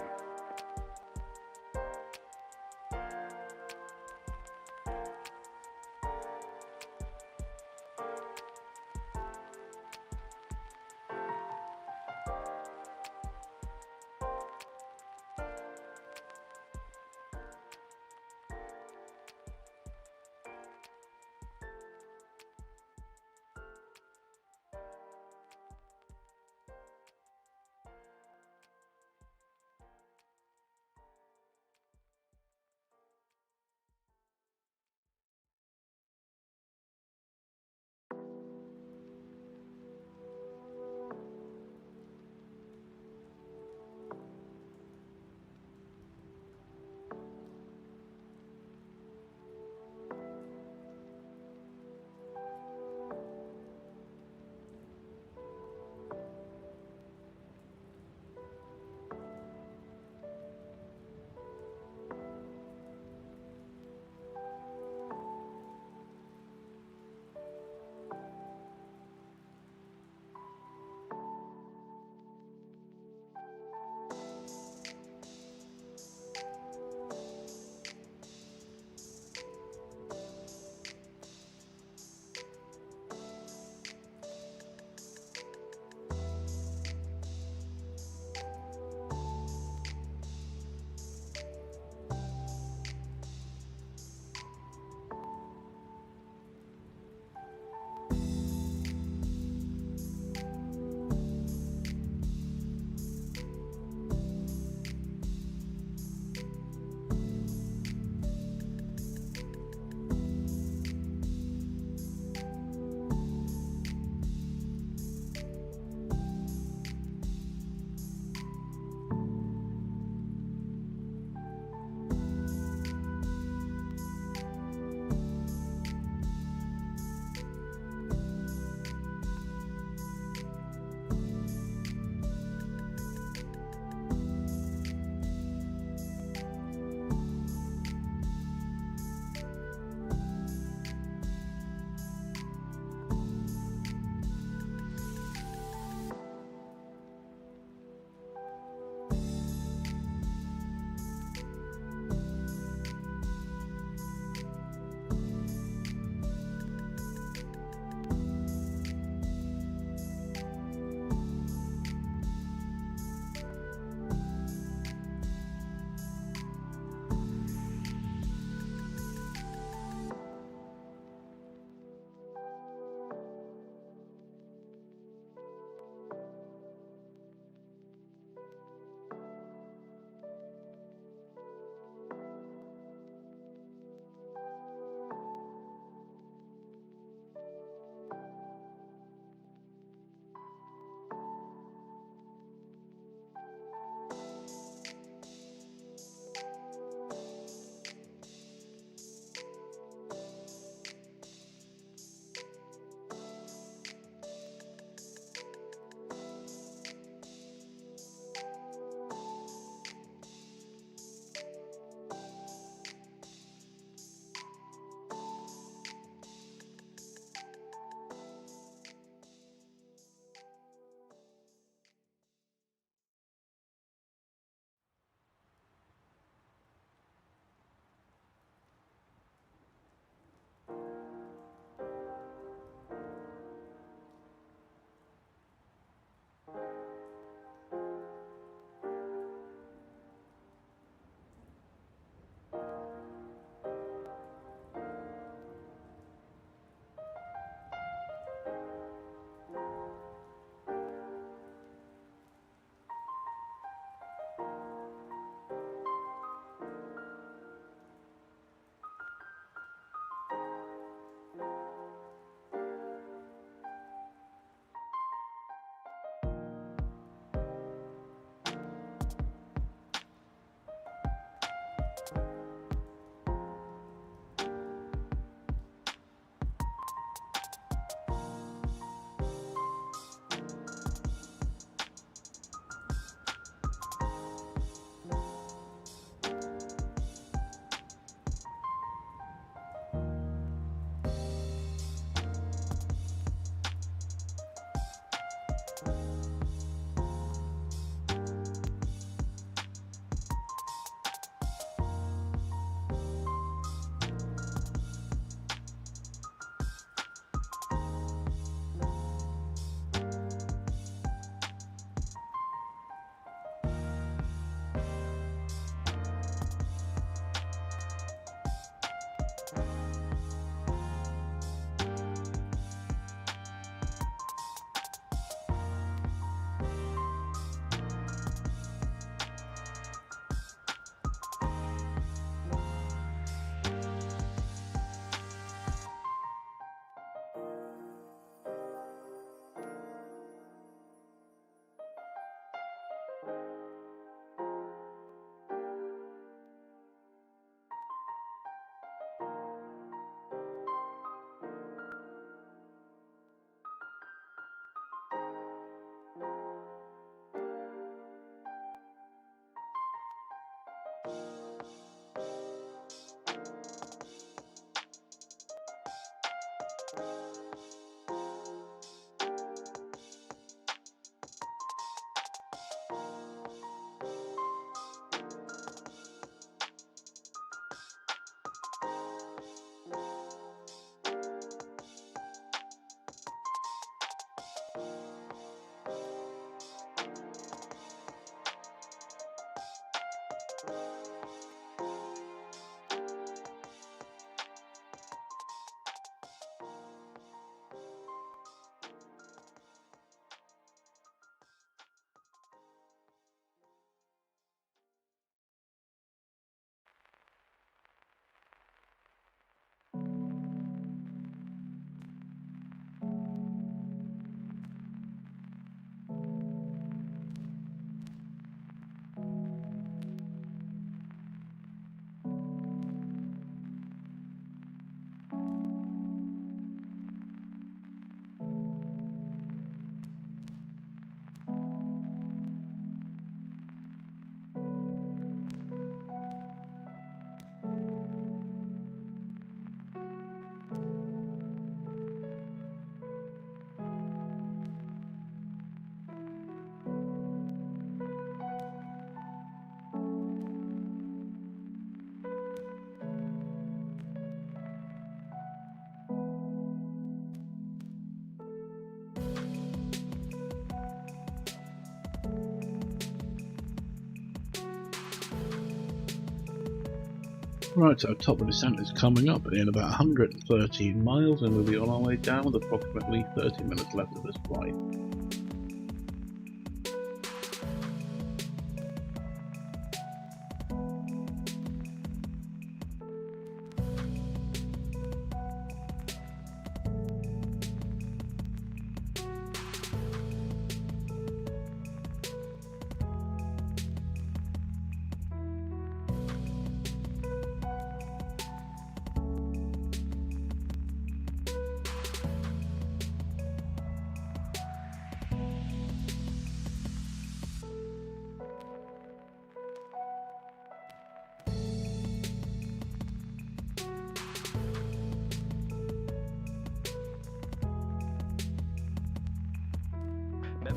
Right, our top of descent is coming up in about 113 miles, and we'll be on our way down with approximately 30 minutes left of this flight.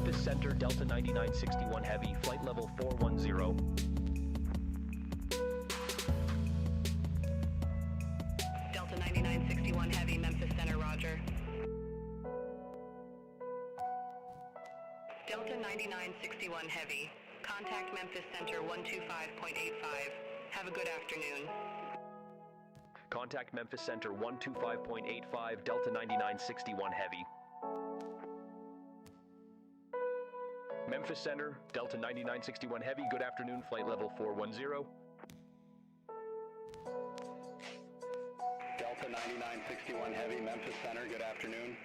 Memphis Center, Delta 9961 Heavy, flight level 410. Delta 9961 Heavy, Memphis Center, roger. Delta 9961 Heavy, contact Memphis Center 125.85. Have a good afternoon. Contact Memphis Center 125.85, Delta 9961 Heavy. Memphis Center, Delta 9961 Heavy, good afternoon, flight level 410. Delta 9961 Heavy, Memphis Center, good afternoon.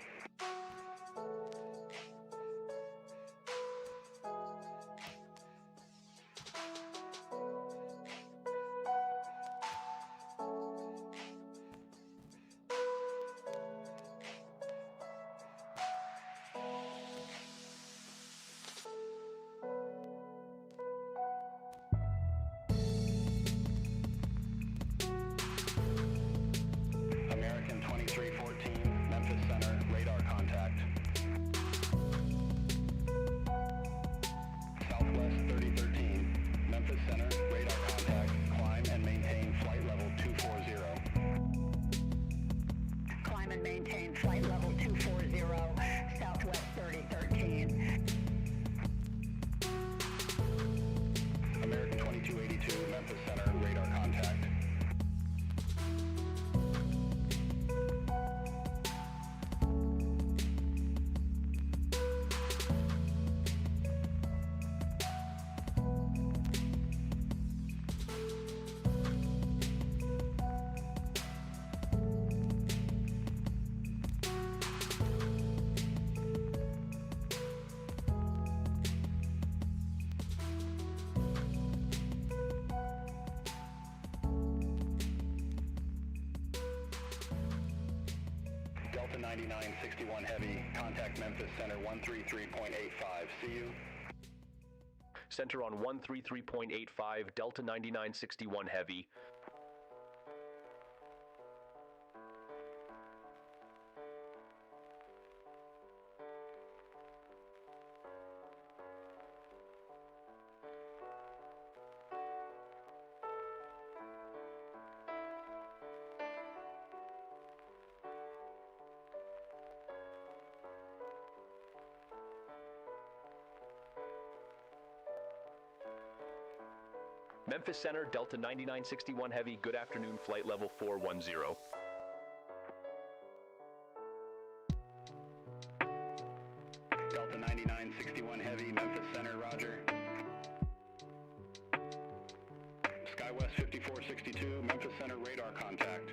American 2314, Memphis Center, radar contact. Southwest 3013, Memphis Center, radar contact. Climb and maintain flight level 240. Climb and maintain flight level 240, Southwest 3013. American 2282, Memphis Center, radar contact. Delta 9961 Heavy, contact Memphis Center 133.85. See you. Center on 133.85, Delta 9961 Heavy. Memphis Center, Delta 9961 Heavy, good afternoon, flight level 410. Delta 9961 Heavy, Memphis Center, roger. SkyWest 5462, Memphis Center, radar contact.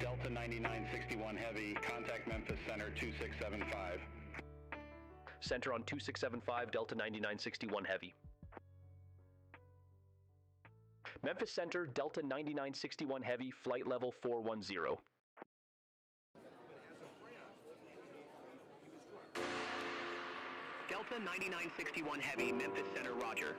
Delta 9961 Heavy, contact Memphis Center 2675. Center on 2675, Delta 9961 Heavy. Memphis Center, Delta 9961 Heavy, flight level 410. Delta 9961 Heavy, Memphis Center, roger.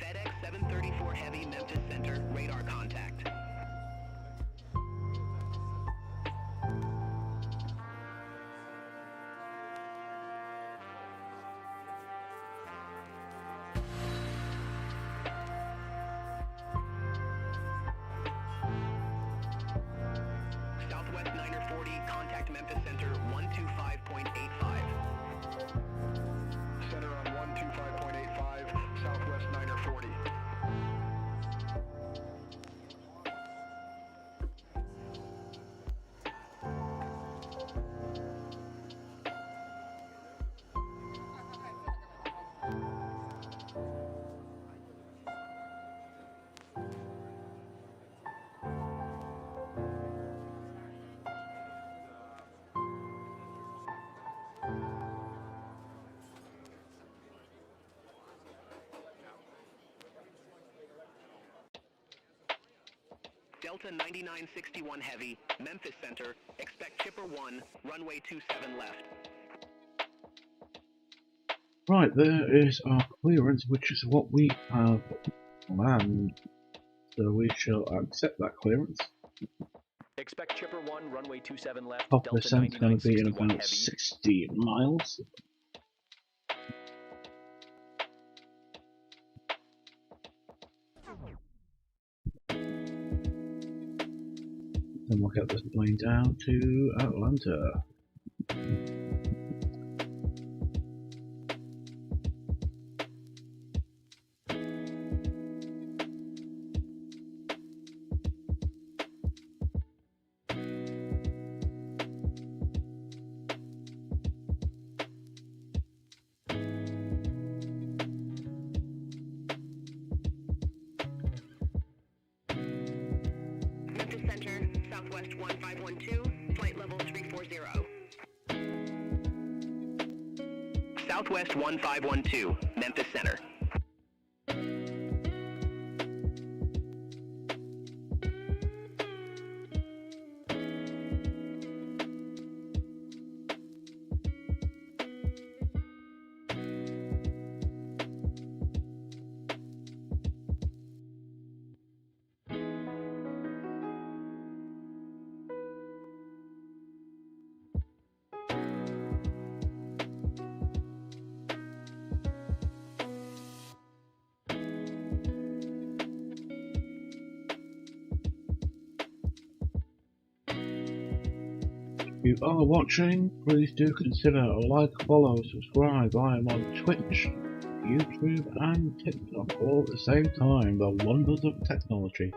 FedEx 734 Heavy, Memphis Center, radar contact. Southwest 940, contact Memphis Center 125.85. Center on 125.85, Southwest 940. Delta 9961 Heavy, Memphis Center, expect chipper 1, runway 27 left. Right, there is our clearance, which is what we have planned. So we shall accept that clearance. Expect chipper 1, runway 27 left, Top Delta percent is going to be in 9961 about Heavy. 60 miles. Then we'll get this plane down to Atlanta. Memphis Center, Southwest 1512, flight level 340. Southwest 1512, Memphis Center. If you are watching, please do consider a like, follow, subscribe. I am on Twitch, YouTube and TikTok all at the same time. The wonders of technology.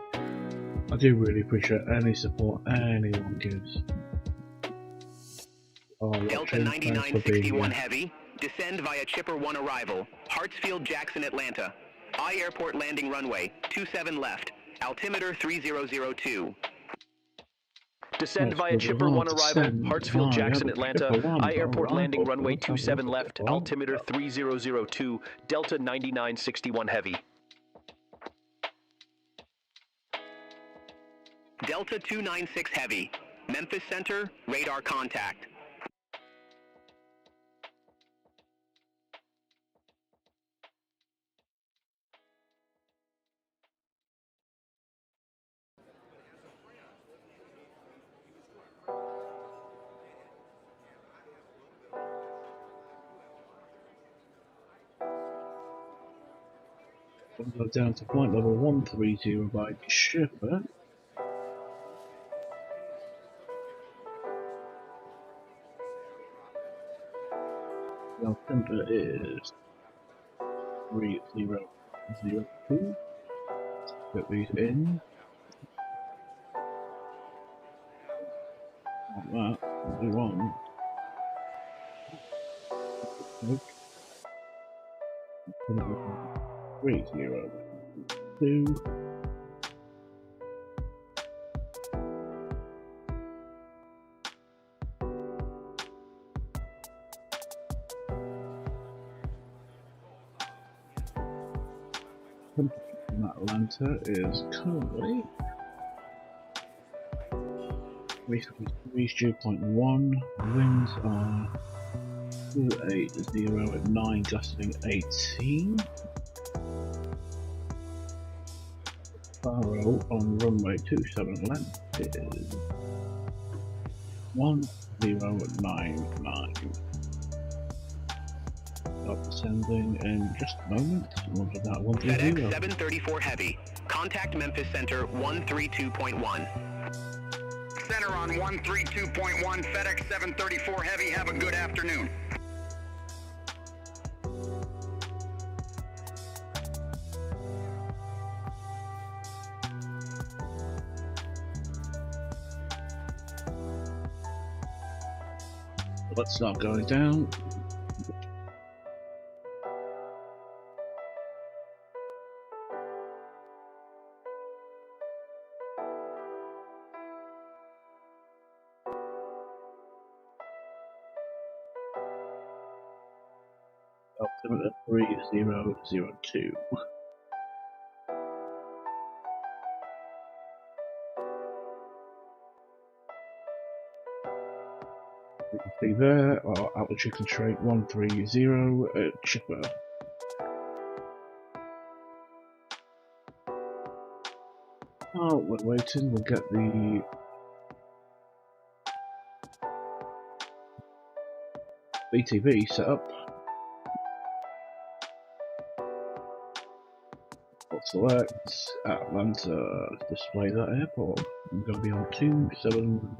I do really appreciate any support anyone gives. Delta 9961 Heavy, descend via chipper 1 arrival, Hartsfield Jackson, Atlanta. I Airport landing runway, 27 left, altimeter 3002. Descend via chipper 1 arrival, Hartsfield Jackson, Atlanta. I Airport landing runway 27 left, altimeter 3002, Delta 9961 Heavy. Delta 296 Heavy, Memphis Center, radar contact. We'll go down to flight level 130 by shipper. The altimeter is 3002. Put these in. Like that. We want. Nope. 3002. Temperature in Atlanta is currently 3.1. Winds are 280 at 9, gusting 18. Faro on runway 27 left is 1099. Stop descending in just a moment. We'll do that 130. FedEx 734 Heavy, contact Memphis Center 132.1. Center on 132.1, FedEx 734 Heavy, have a good afternoon. Let's start going down. Altimeter 3002. We can see there our altitude constraint 130 at Chipper. Oh, we're waiting, we'll get the BTV set up. Select Atlanta, display that airport. I'm going to be on 27.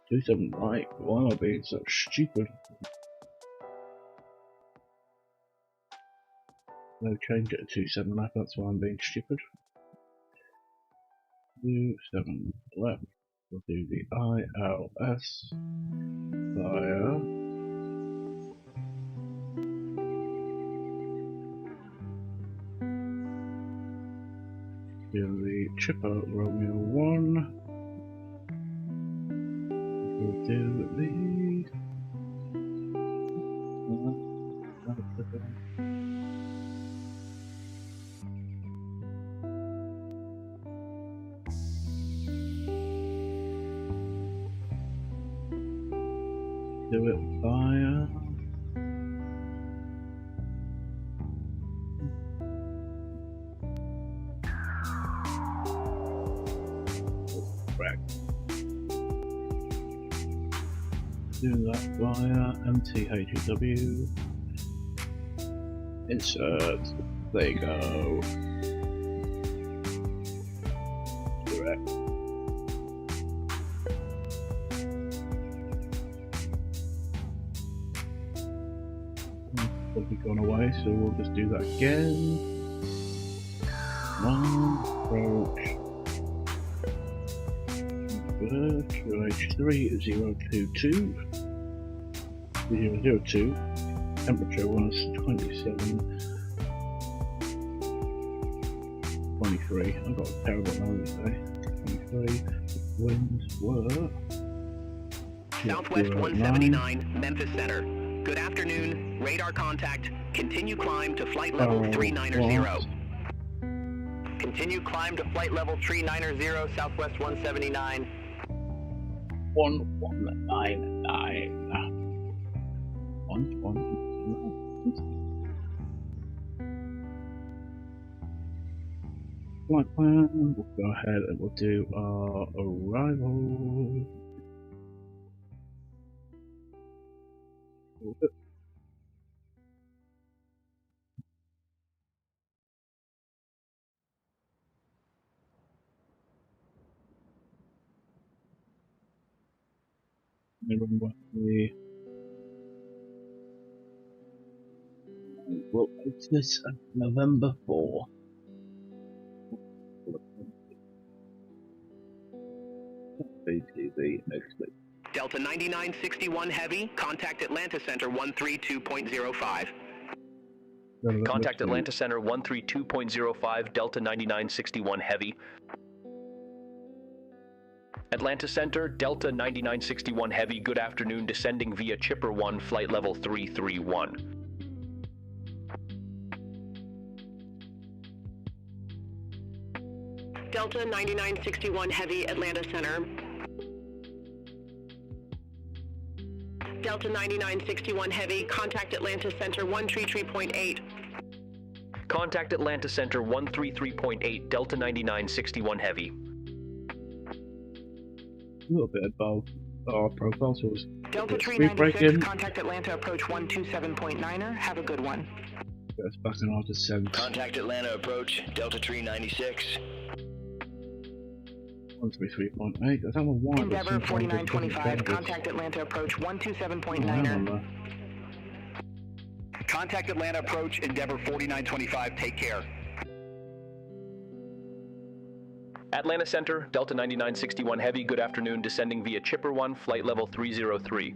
27, right? Why am I being so stupid? No, change it to 27 left, that's why I'm being stupid. 27 left. We'll do the ILS via the Chipper Romeo 1. We'll do the do it via do that via MTHW. Insert. There you go. Correct. Probably gone away, so we'll just do that again. One approach. QH3022 002. Temperature was 27.23. I got a terrible number today. 23. Winds were Southwest 179, Memphis Center. Good afternoon. Radar contact. Continue climb to flight level 390. Continue climb to flight level 390, Southwest 179. 1199. 1199. Flight plan, we'll go ahead and we'll do our arrival. Well, it's this November 4. BTV next week. Delta 9961 Heavy, contact Atlanta Center 132.05. Contact Atlanta Center 132.05, Delta 9961 Heavy. Atlanta Center, Delta 9961 Heavy, good afternoon, descending via Chipper 1, flight level 331. Delta 9961 Heavy, Atlanta Center. Delta 9961 Heavy, contact Atlanta Center 133.8. Contact Atlanta Center 133.8, Delta 9961 Heavy. A little bit above our profile, so it's Delta 396, contact Atlanta approach 127.9er. Have a good one. That's back in our descent. Contact Atlanta approach, Delta 396. 133.8. I don't know why. Endeavor 4925, contact Atlanta approach 127.9er. Contact Atlanta approach, Endeavor 4925, take care. Atlanta Center, Delta 9961 Heavy, good afternoon, descending via Chipper 1, flight level 303.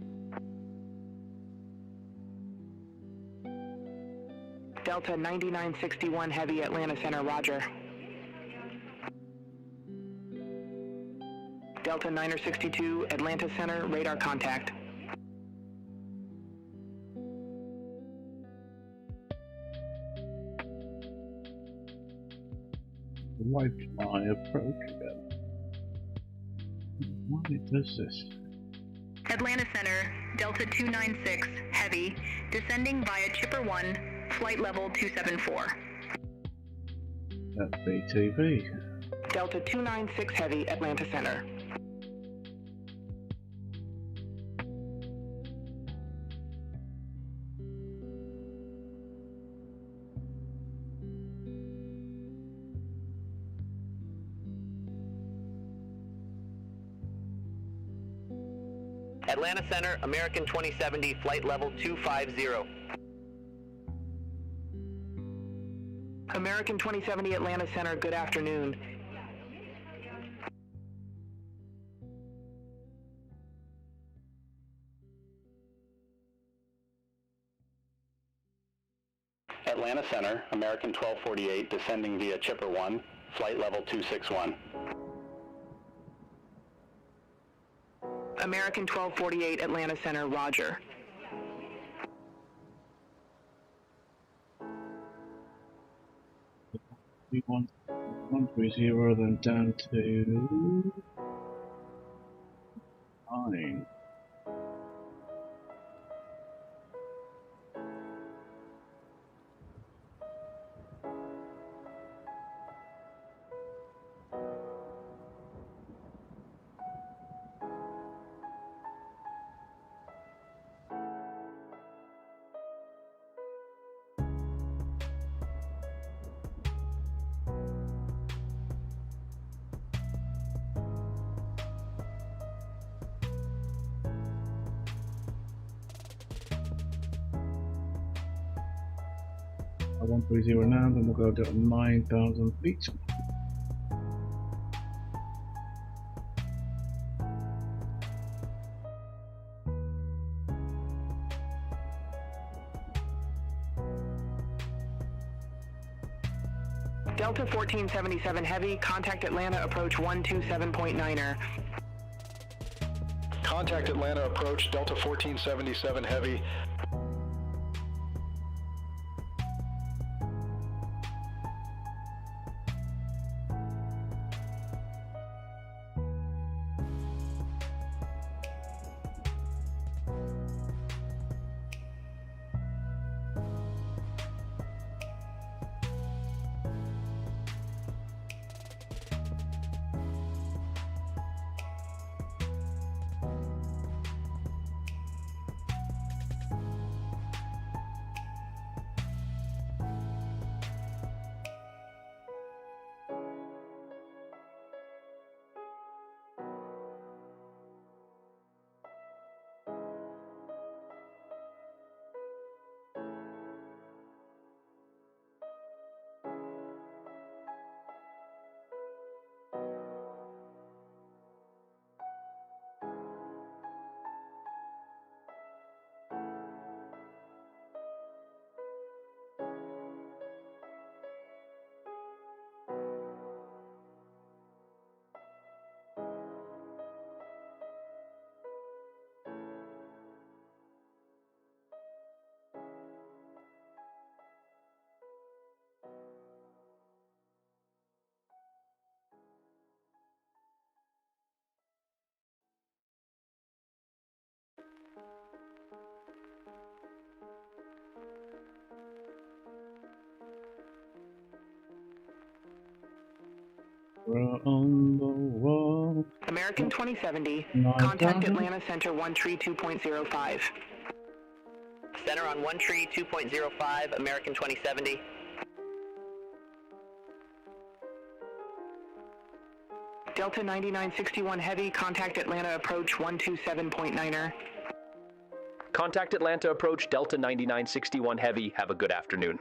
Delta 9961 Heavy, Atlanta Center, roger. Delta 962, Atlanta Center, radar contact. Wiped my approach again. Why does this? Atlanta Center, Delta 296 Heavy, descending via Chipper 1, flight level 274. That's BTV. Delta 296 Heavy, Atlanta Center. Atlanta Center, American 2070, flight level 250. American 2070, Atlanta Center, good afternoon. Atlanta Center, American 1248, descending via Chipper 1, flight level 261. American 1248, Atlanta Center, roger. We want 130, then down to 9. At 130 now, then we'll go down to 9,000 feet. Delta 1477 Heavy, contact Atlanta, approach 127.9er. Contact Atlanta, approach Delta 1477 Heavy. We're on the wall. American 2070, 9,000. contact Atlanta Center 132.05. Center on 132.05, American 2070. Delta 9961 Heavy, contact Atlanta, approach 127.9er. Contact Atlanta, approach Delta 9961 Heavy, have a good afternoon.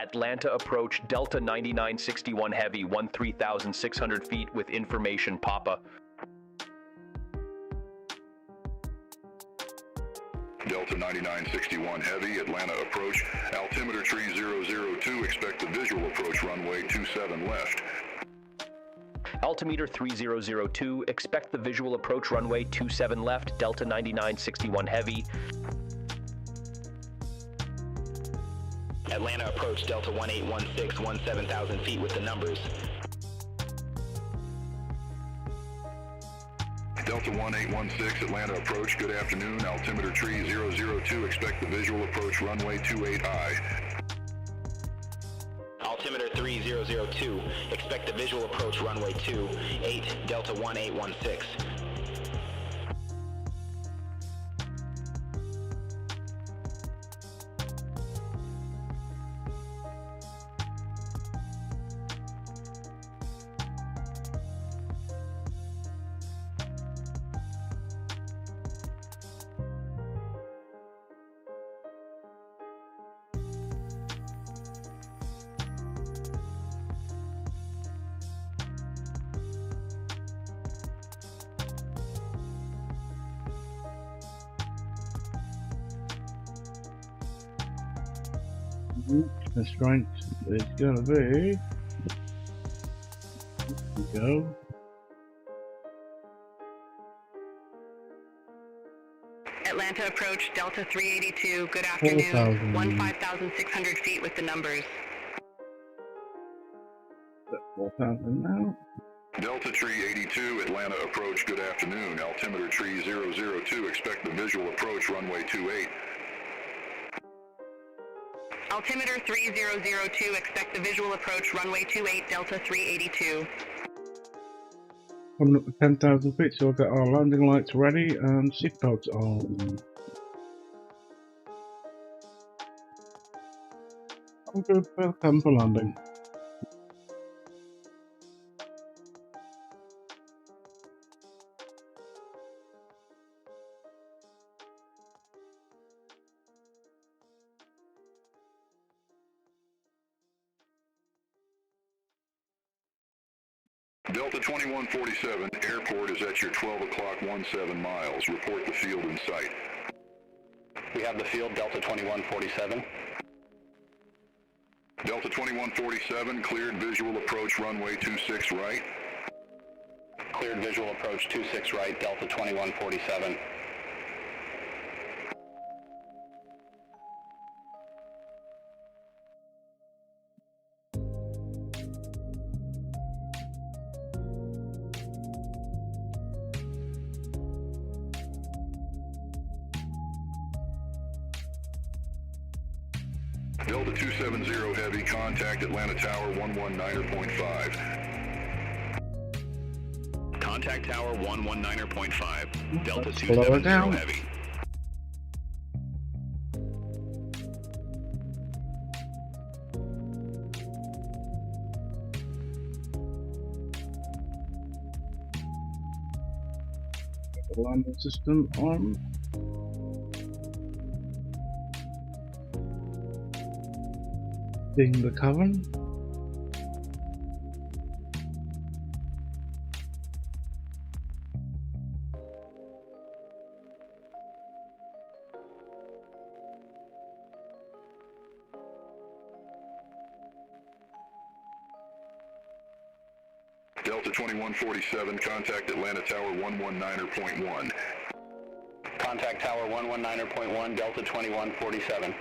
Atlanta approach Delta 9961 Heavy, 13,600 feet with information Papa. Delta 9961 Heavy, Atlanta approach, altimeter 3002, expect the visual approach runway 27 left. Altimeter 3002, expect the visual approach runway 27 left, Delta 9961 Heavy. Atlanta approach Delta 1816, 17,000 feet with the numbers. Delta 1816, Atlanta approach, good afternoon. Altimeter tree 002, expect the visual approach runway 28I. Altimeter 3002, expect the visual approach runway 28, Delta 1816. The strength is gonna be. Here we go. Atlanta approach, Delta 382, good afternoon. 15,600 feet with the numbers. 4,000 now. Delta tree 82, Atlanta approach, good afternoon. Altimeter tree 002, expect the visual approach runway 28. Altimeter 3002, expect the visual approach runway 28, Delta 382. Coming up to 10,000 feet, so we'll get our landing lights ready and seatbelts on. I'm good, welcome for landing. Delta 2147, airport is at your 12 o'clock 17 miles. Report the field in sight. We have the field, Delta 2147. Delta 2147, cleared visual approach runway 26 right. Cleared visual approach 26 right, Delta 2147. Delta 270 heavy, contact Atlanta Tower 119.5. Contact Tower 119.5. Delta 270 heavy. The landing system on. Seeing the cavern. Delta 2147, contact Atlanta Tower 119.1. Contact Tower 119.1, Delta 2147.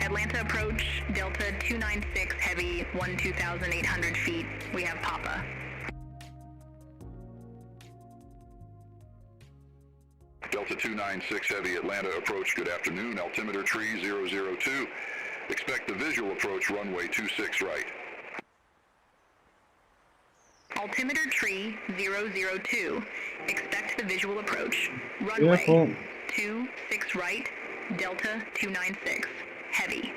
Atlanta approach, Delta 296 heavy, 12,800 feet. We have Papa. Delta 296 heavy, Atlanta approach, good afternoon. Altimeter tree 002. Expect the visual approach runway 26 right. Altimeter tree 002. Expect the visual approach. Runway 26 right, Delta 296. Heavy.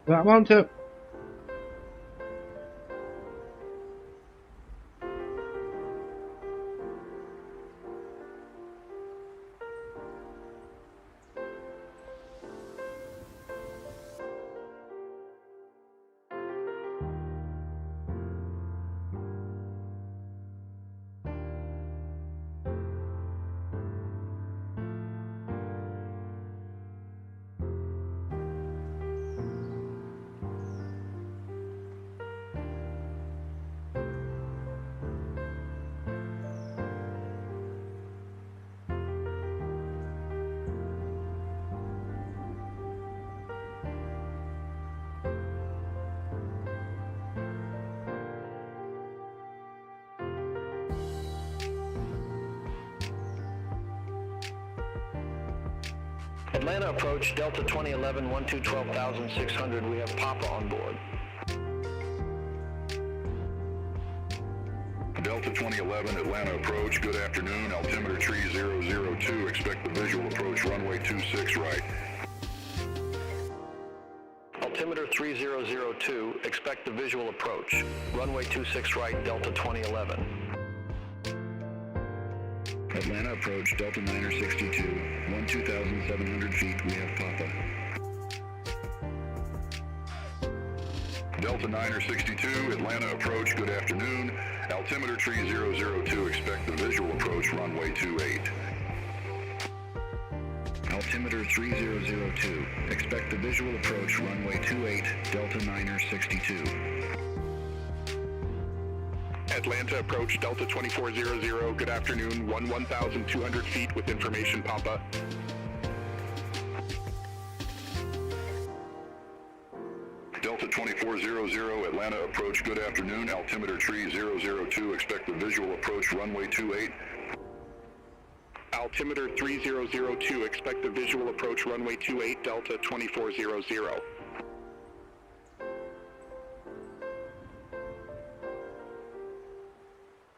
That won't it. Atlanta approach, Delta 2011, 12,600. We have Papa on board. Delta 2011, Atlanta approach. Good afternoon. Altimeter tree 002. Expect the visual approach. Runway 26 right. Altimeter 3002. Expect the visual approach. Runway 26 right, Delta 2011. Atlanta approach, Delta 962, 12,700 feet, we have Papa. Delta 962, Atlanta approach, good afternoon. Altimeter tree 002, expect the visual approach, runway 28. Altimeter 3002, expect the visual approach, runway 28, Delta 962. Atlanta approach, Delta 2400, good afternoon, 1,200 feet with information Papa. Delta 2400, Atlanta approach, good afternoon, altimeter tree 002, expect the visual approach, runway 28. Altimeter 3002, expect the visual approach, runway 28, Delta 2400.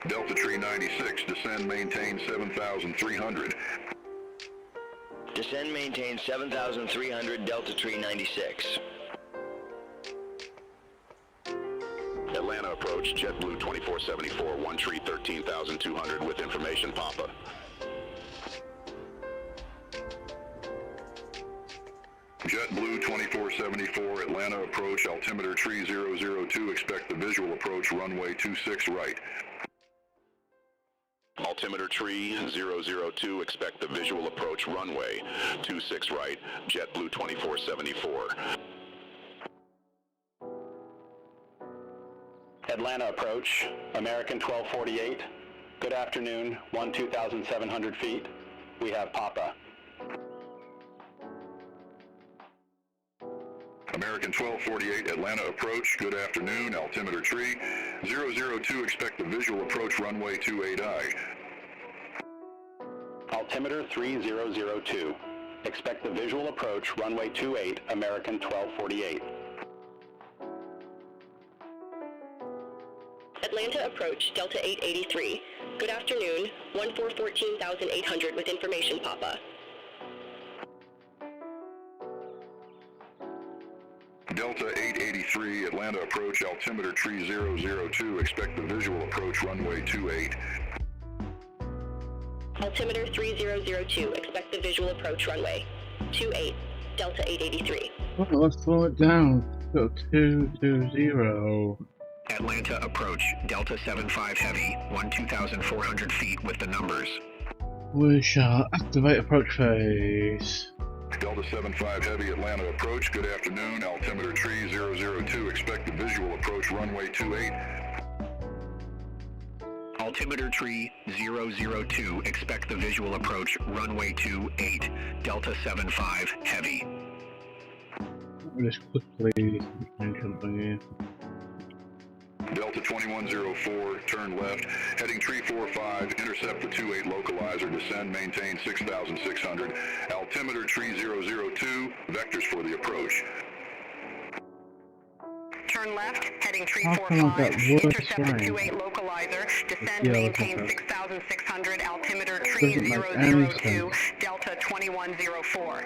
Delta tree 96, descend, maintain 7,300. Descend, maintain 7,300, Delta tree 96. Atlanta approach, JetBlue 2474, one tree 13,200 with information Papa. JetBlue 2474, Atlanta approach, altimeter tree 002, expect the visual approach, runway 26 right. Altimeter tree 002, expect the visual approach, runway 26 right, JetBlue 2474. Atlanta approach, American 1248. Good afternoon, 2,700 feet. We have Papa. American 1248, Atlanta approach, good afternoon, altimeter tree 002, expect the visual approach, runway 28I. Altimeter 3002. Expect the visual approach, runway 28, American 1248. Atlanta approach, Delta 883. Good afternoon, 14,800 with information Papa. Delta 883, Atlanta approach, altimeter tree 002, expect the visual approach, runway 28. Altimeter 3002, expect the visual approach, runway 28, Delta 883. Oh, let's slow it down. Go 220. Atlanta approach, Delta 75 heavy, 12,400 feet with the numbers. We shall activate approach phase. Delta 75 heavy, Atlanta approach, good afternoon, altimeter tree 002, expect the visual approach, runway 28. Altimeter tree 002, expect the visual approach, runway 28, Delta 75 heavy. Just quickly change something here. Delta 2104, turn left, heading tree 45, intercept the 28 localizer, descend, maintain 6,600, altimeter tree 002, vectors for the approach. Turn left, heading tree 45, intercept the 28 localizer, descend, maintain 6,600, altimeter tree 002, Delta 2104.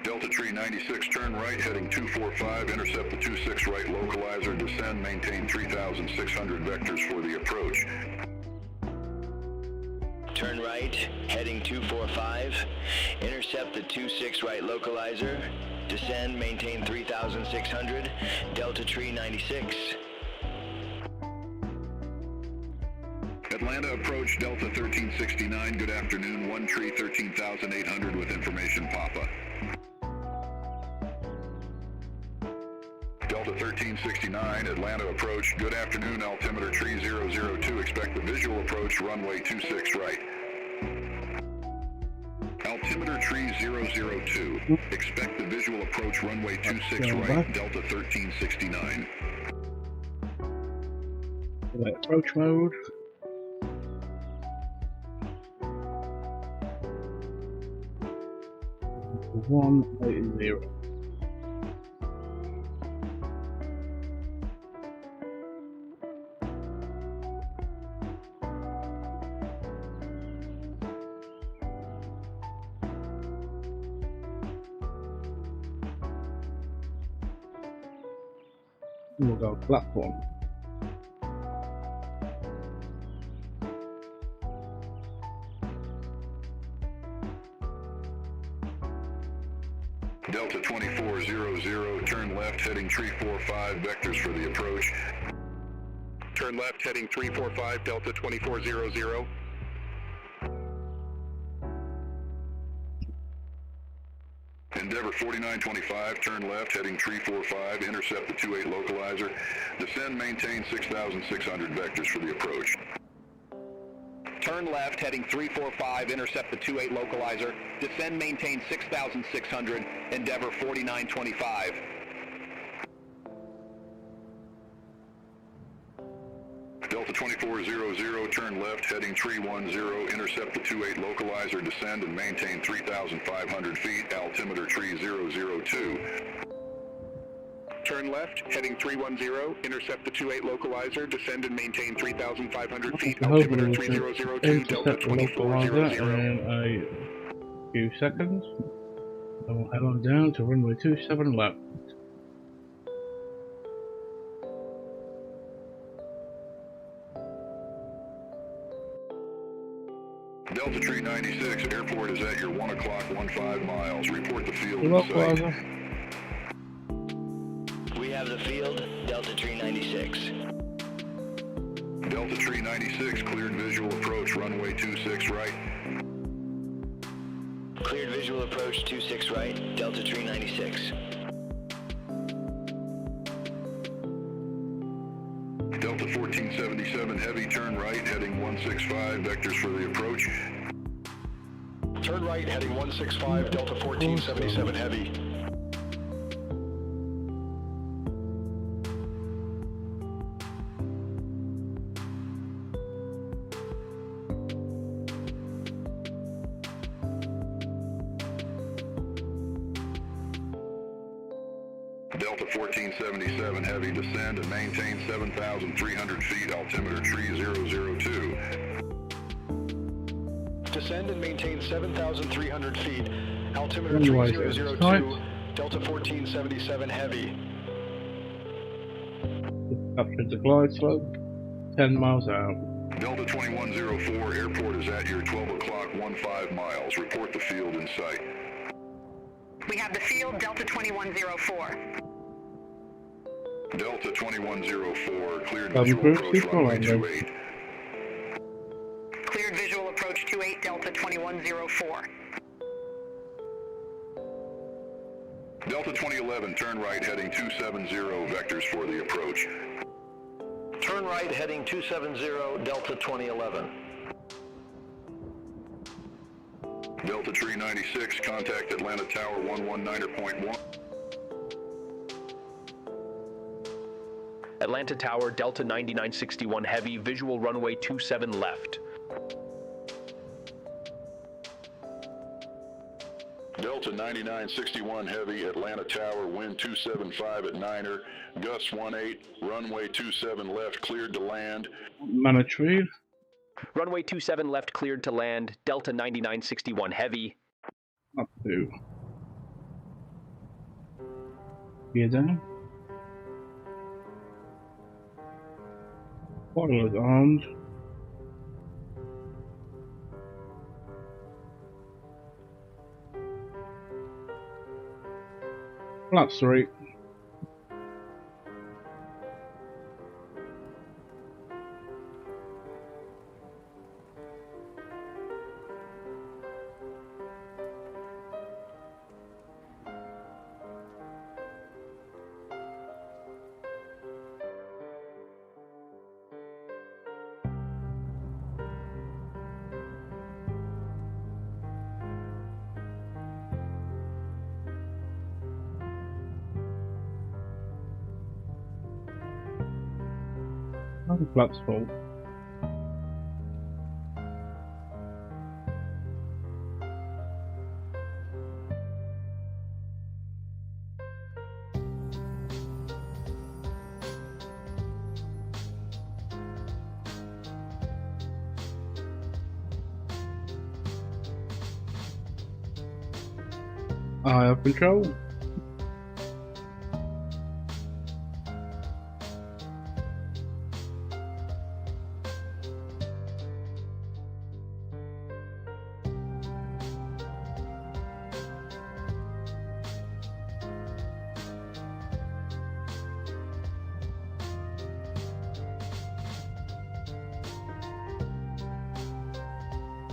Delta Tree 96, turn right, heading 245, intercept the 26 right localizer, descend, maintain 3,600, vectors for the approach. Turn right, heading 245, intercept the 26 right localizer, descend, maintain 3,600, Delta Tree 96. Atlanta approach, Delta 1369, good afternoon, 1 tree 13,800 with information Papa. Delta 1369, Atlanta approach, good afternoon, altimeter tree 002, expect the visual approach, runway 26 right. Altimeter tree 002, expect the visual approach, runway 26 right, Delta 1369. Approach mode. One 80. We'll go platform. Delta 2400, turn left, heading tree 45, vectors for the approach. Turn left, heading 345, Delta 2400. Endeavor 4925, turn left, heading tree 45, intercept the 28 localizer, descend, maintain 6,600, vectors for the approach. Turn left, heading 345, intercept the 28 localizer, descend, maintain 6,600, Endeavor 4925. Delta 2400, turn left, heading tree 10, intercept the 28 localizer, descend and maintain 3,500 feet, altimeter tree 002. Turn left, heading 310, intercept the 28 localizer, descend and maintain 3,500 feet, altimeter 3002, Delta 2400. In a few seconds, and we'll head on down to runway 27 left. Delta Tree 96, airport is at your 1 o'clock, 15 miles. Report the field in sight. We have the field, Delta Tree 96. Delta Tree 96, cleared visual approach, runway 26 right. Cleared visual approach 26 right, Delta Tree 96. Delta 1477, heavy, turn right, heading 165, vectors for the approach. Turn right, heading 165, Delta 1477, heavy. Delta 1477, heavy, descend and maintain 7,300 feet, altimeter tree 002. Descend and maintain 7,300 feet, altimeter 3002, Delta 1477, heavy. Captured the glide slope, 10 miles out. Delta 2104, airport is at your 12 o'clock, 15 miles. Report the field in sight. We have the field, Delta 2104. Delta 2104, cleared visual approach, runway 28. Cleared visual approach 28, Delta 2104. Delta 2011, turn right, heading 270, vectors for the approach. Turn right, heading 270, Delta 2011. Delta Tree 96, contact Atlanta Tower 119.1. Atlanta Tower, Delta 9961 Heavy, visual runway 27 left. Delta 9961 Heavy, Atlanta Tower, wind 275 at Niner, gusts 18, runway 27 left, cleared to land. Monetary. Runway 27 left, cleared to land, Delta 9961 Heavy. Up to. Gear down. Spoilers armed. Flaps 3. Another flaps full. I have control.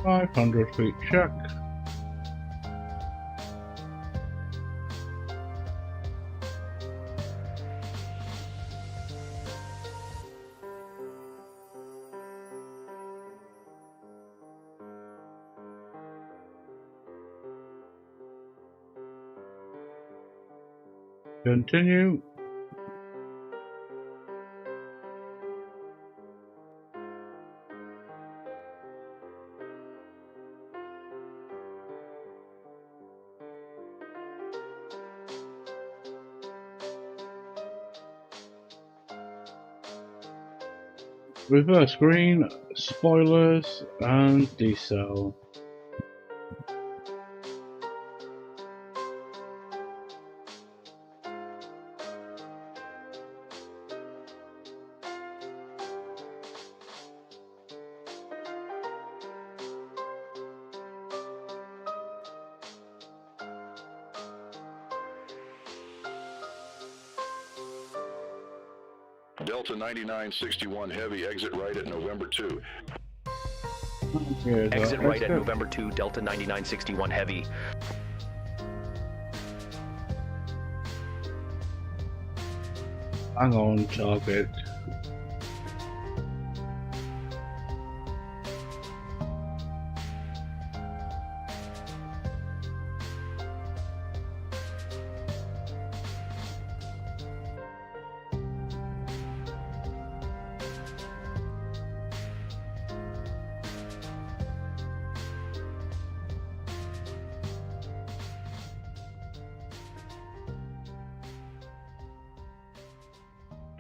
$500 check. Continue. Reverse green, spoilers, and decel. Delta 9961 Heavy, exit right at November 2. Exit right at November 2, Delta 9961 Heavy. Hang on, target.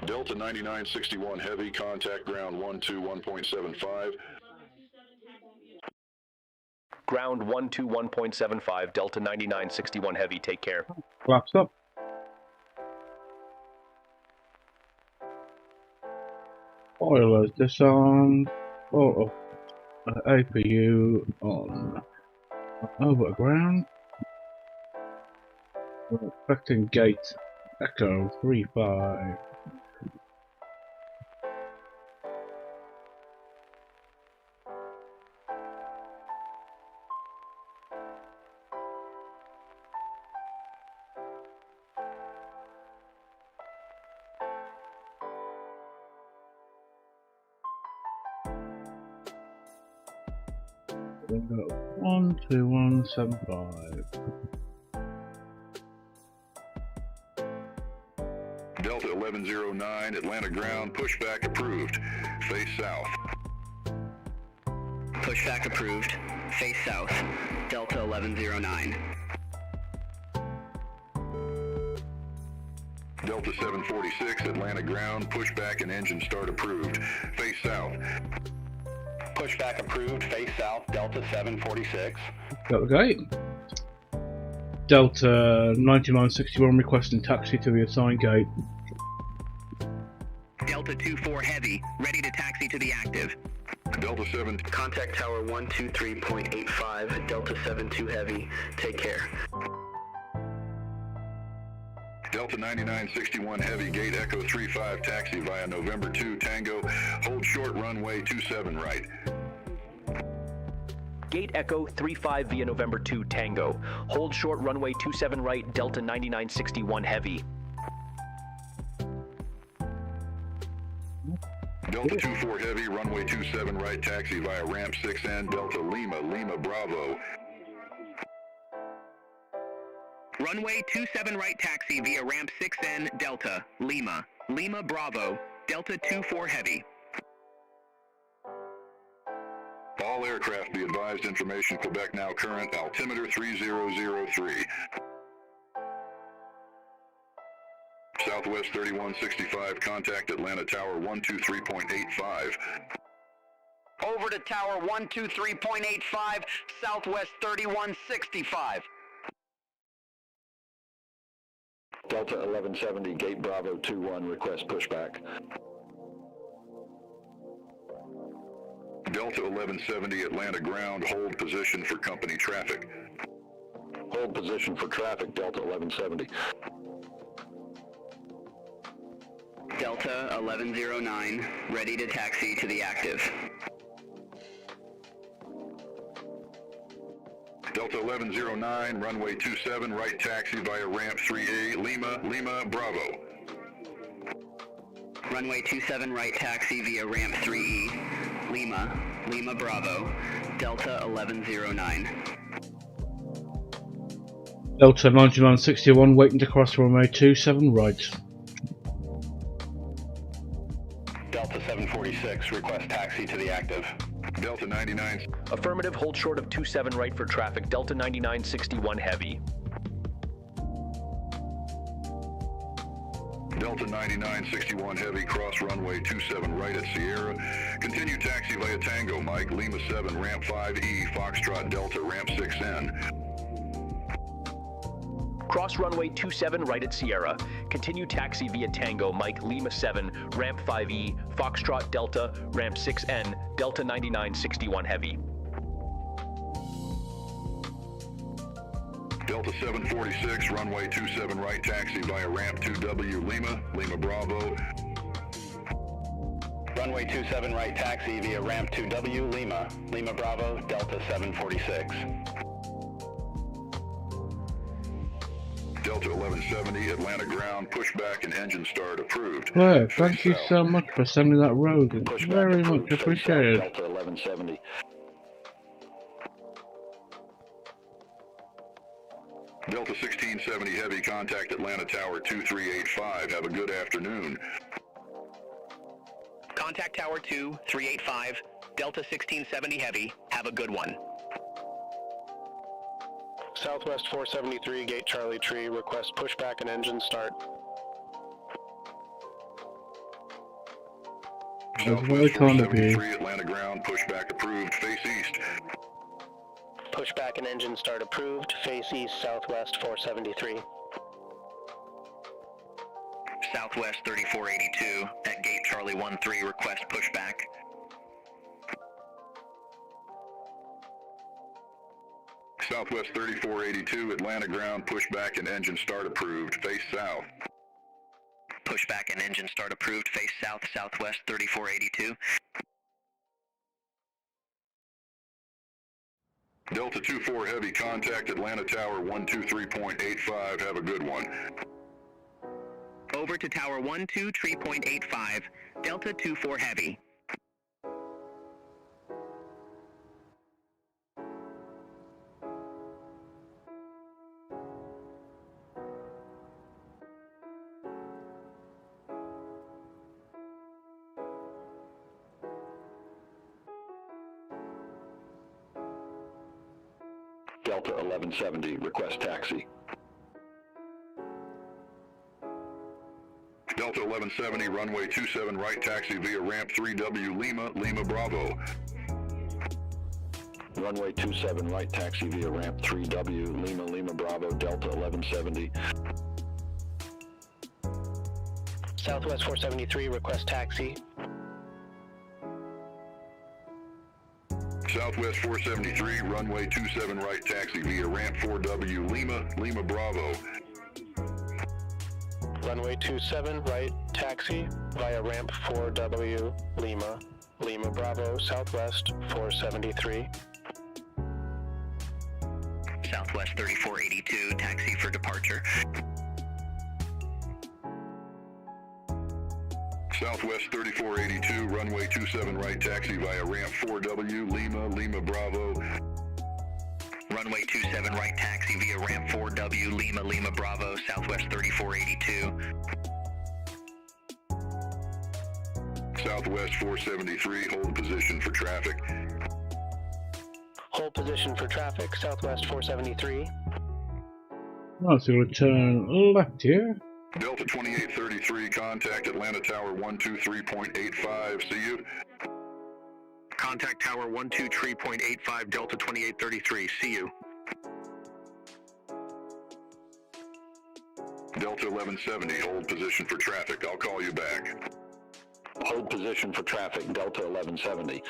Delta 9961 Heavy, contact ground 121.75. Ground 121.75, Delta 9961 Heavy, take care. Flaps up. Spoilers disarmed. Oh, APU on over ground. We're expecting gate Echo 35. Bingo 12175. Delta 1109, Atlanta ground, pushback approved. Face south. Pushback approved. Face south. Delta 1109. Delta 746, Atlanta ground, pushback and engine start approved. Face south. Pushback approved, face south, Delta 746. Got the gate. Delta 9961 requesting taxi to the assigned gate. Delta 24 heavy, ready to taxi to the active. Delta 7. Contact tower 123.85, Delta 72 heavy, take care. Delta 9961 heavy, gate Echo 35 taxi via November 2 Tango, hold short runway 27 right. Gate Echo 35 via November 2 Tango, hold short runway 27 right, Delta 9961 heavy. Delta 24 heavy, runway 27 right taxi via ramp 6N, Delta Lima, Lima Bravo. Runway 27 right taxi via ramp 6N, Delta, Lima, Lima Bravo, Delta 24 heavy. All aircraft be advised, information Quebec now current, altimeter 3003. Southwest 3165, contact Atlanta Tower 123.85. Over to Tower 123.85, Southwest 3165. Delta 1170, gate Bravo 21, request pushback. Delta 1170, Atlanta ground, hold position for company traffic. Hold position for traffic, Delta 1170. Delta 1109, ready to taxi to the active. Delta 1109, runway 27, right taxi via ramp 3A, Lima, Lima Bravo. Runway 27 right taxi via ramp 3E, Lima, Lima Bravo, Delta 1109. Delta 9961 waiting to cross runway 27 right. Delta 746, request taxi to the active. Delta 99. Affirmative, hold short of 27 right for traffic, Delta 9961 heavy. Delta 9961 heavy, cross runway 27 right at Sierra. Continue taxi via Tango, Mike, Lima 7, ramp 5E, Foxtrot Delta, ramp 6N. Cross runway 27 right at Sierra. Continue taxi via Tango, Mike, Lima 7, ramp 5E, Foxtrot Delta, ramp 6N, Delta 9961 heavy. Delta 746, runway 27 right taxi via ramp 2W, Lima, Lima Bravo. Runway 27 right taxi via ramp 2W, Lima, Lima Bravo, Delta 746. Delta 1170, Atlanta ground, pushback and engine start approved. Well, thank you so much for sending that road. It's very much appreciated. Delta 1170. Delta 1670 heavy, contact Atlanta Tower 2385. Have a good afternoon. Contact Tower 2385, Delta 1670 heavy, have a good one. Southwest 473, gate Charlie Tree, request pushback and engine start. Southwest 473, Atlanta ground, pushback approved, face east. Pushback and engine start approved, face east, Southwest 473. Southwest 3482, at gate Charlie 13, request pushback. Southwest 3482, Atlanta ground, pushback and engine start approved, face south. Pushback and engine start approved, face south, Southwest 3482. Delta 24 heavy, contact Atlanta Tower 123.85, have a good one. Over to Tower 123.85, Delta 24 heavy. Delta 1170, request taxi. Delta 1170, runway 27 right, taxi via ramp 3W Lima, Lima Bravo. Runway 27 right, taxi via ramp 3W Lima, Lima Bravo, Delta 1170. Southwest 473, request taxi. Southwest 473, runway 27 right, taxi via ramp 4W Lima, Lima Bravo. Runway 27 right, taxi via ramp 4W Lima, Lima Bravo, Southwest 473. Southwest 3482, taxi for departure. Southwest 3482, runway 27 right, taxi via ramp 4W Lima, Lima Bravo. Runway 27 right, taxi via ramp 4W Lima, Lima Bravo, Southwest 3482. Southwest 473, hold position for traffic. Hold position for traffic, Southwest 473. Right, so we'll turn left here. Delta 2833, contact Atlanta Tower 123.85, see you. Contact Tower 123.85, Delta 2833, see you. Delta 1170, hold position for traffic, I'll call you back. Hold position for traffic, Delta 1170.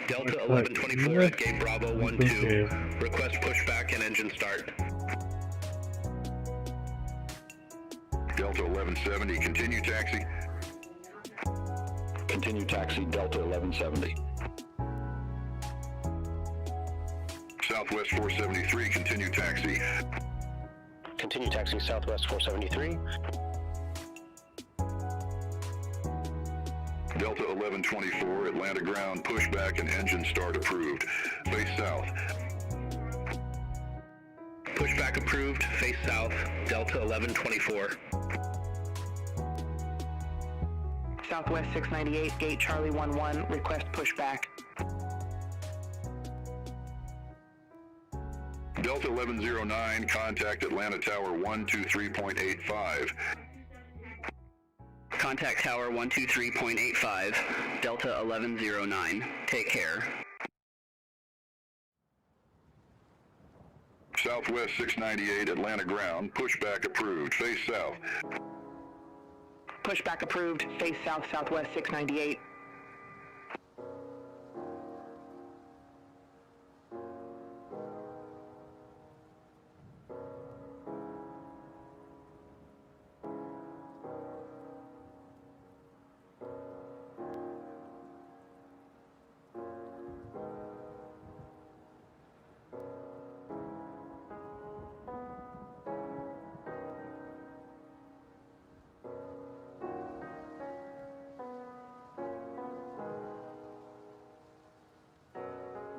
Delta 1124 at Gate Bravo 12, request pushback and engine start. Delta 1170, continue taxi. Continue taxi, Delta 1170. Southwest 473, continue taxi. Continue taxi, Southwest 473. Delta 1124, Atlanta ground, pushback and engine start approved. Face south. Pushback approved, face south, Delta 1124. Southwest 698, gate Charlie 11, request pushback. Delta 1109, contact Atlanta Tower 123.85. Contact Tower 123.85, Delta 1109, take care. Southwest 698, Atlanta ground, pushback approved, face south. Pushback approved, face south, Southwest 698.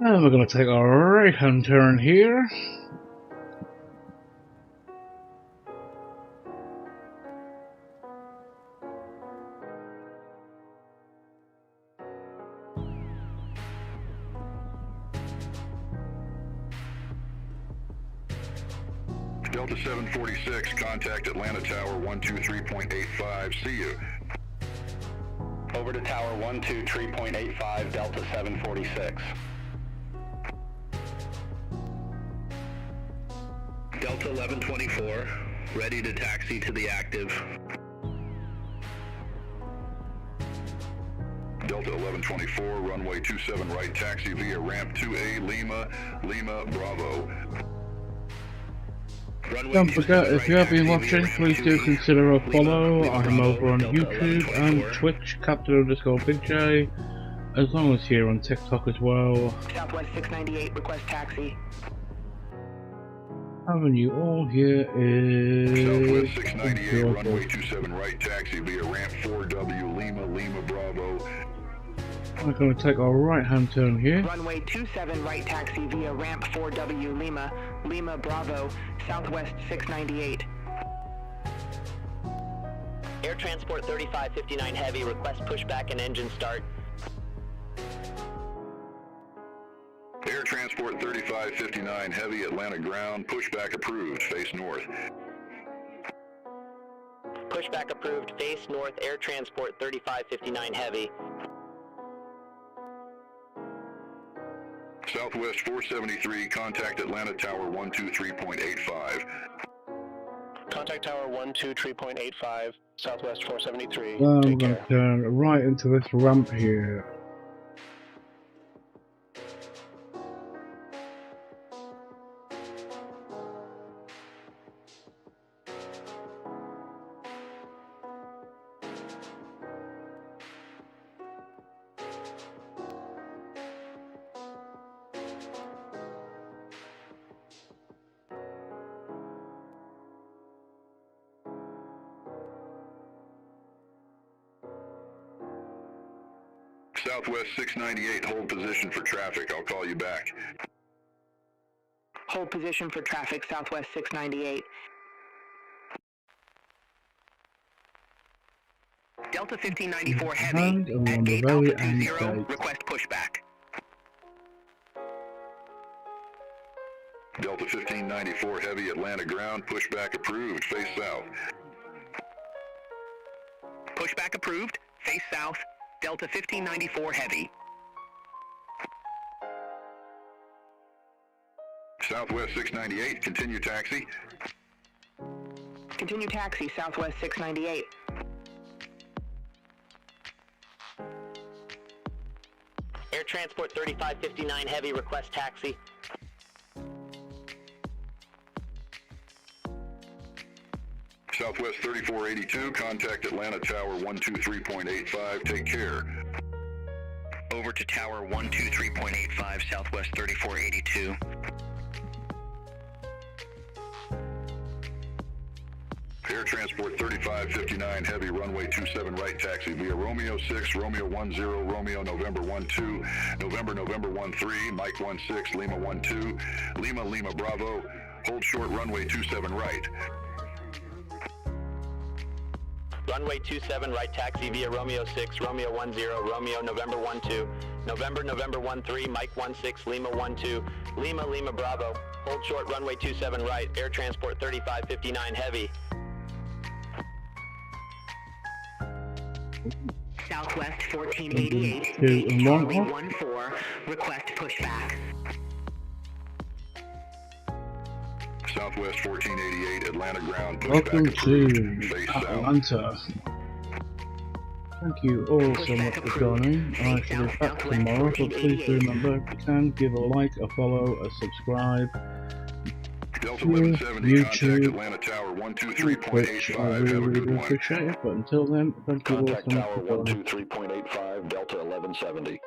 And we're going to take a right hand turn here. Delta 746, contact Atlanta Tower 123.85, see you. Over to Tower 123.85, Delta 746. Delta 1124, ready to taxi to the active. Delta 1124, runway 27 right, taxi via ramp 2A Lima, Lima Bravo. Don't forget, if you have been watching, please do consider a follow. I'm over on YouTube and Twitch, Captain_BigJ, as long as here on TikTok as well. Southwest 698, request taxi. Having you all here is... Southwest 698, runway 27 right, taxi via ramp 4W Lima, Lima Bravo. I'm going to take a right hand turn here. Runway 27 right, taxi via ramp 4W Lima, Lima Bravo, Southwest 698. Air Transport 3559 Heavy, request pushback and engine start. Transport 3559 Heavy, Atlanta ground, pushback approved, face north. Pushback approved, face north, Air Transport 3559 Heavy. Southwest 473, contact Atlanta Tower 123.85. Contact Tower 123.85, Southwest 473. We're Take going care. to turn right into this ramp here. Southwest 698, hold position for traffic. I'll call you back. Hold position for traffic, Southwest 698. Delta 1594 Heavy, at gate Alpha 20, request pushback. Delta 1594 Heavy, Atlanta ground, pushback approved, face south. Pushback approved, face south, Delta 1594 Heavy. Southwest 698, continue taxi. Continue taxi, Southwest 698. Air Transport 3559 Heavy, request taxi. Southwest 3482, contact Atlanta Tower 123.85, take care. Over to Tower 123.85, Southwest 3482. Air Transport 3559 Heavy, runway 27 right, taxi via Romeo 6, Romeo 10, Romeo November 12, November 13, Mike 16, Lima 12, Lima Lima Bravo, hold short runway 27 right. Runway 27 right, taxi via Romeo 6, Romeo 10, Romeo November 12, November 13, Mike 16, Lima 12, Lima Lima Bravo, hold short runway 27 right, Air Transport 3559 Heavy. Southwest 1488, gate Charlie 14, request pushback. Southwest 1488, Atlanta ground, pushback Welcome approved, to face Atlanta. Thank you all so much for joining. I shall be back tomorrow, but please do remember, if you can, give a like, a follow, a subscribe. Delta 1170, contact Atlanta Tower 123.85, I really, have a really good do one. appreciate it, but until then, thank you all so Contact much Tower for joining. 123.85, Delta 1170.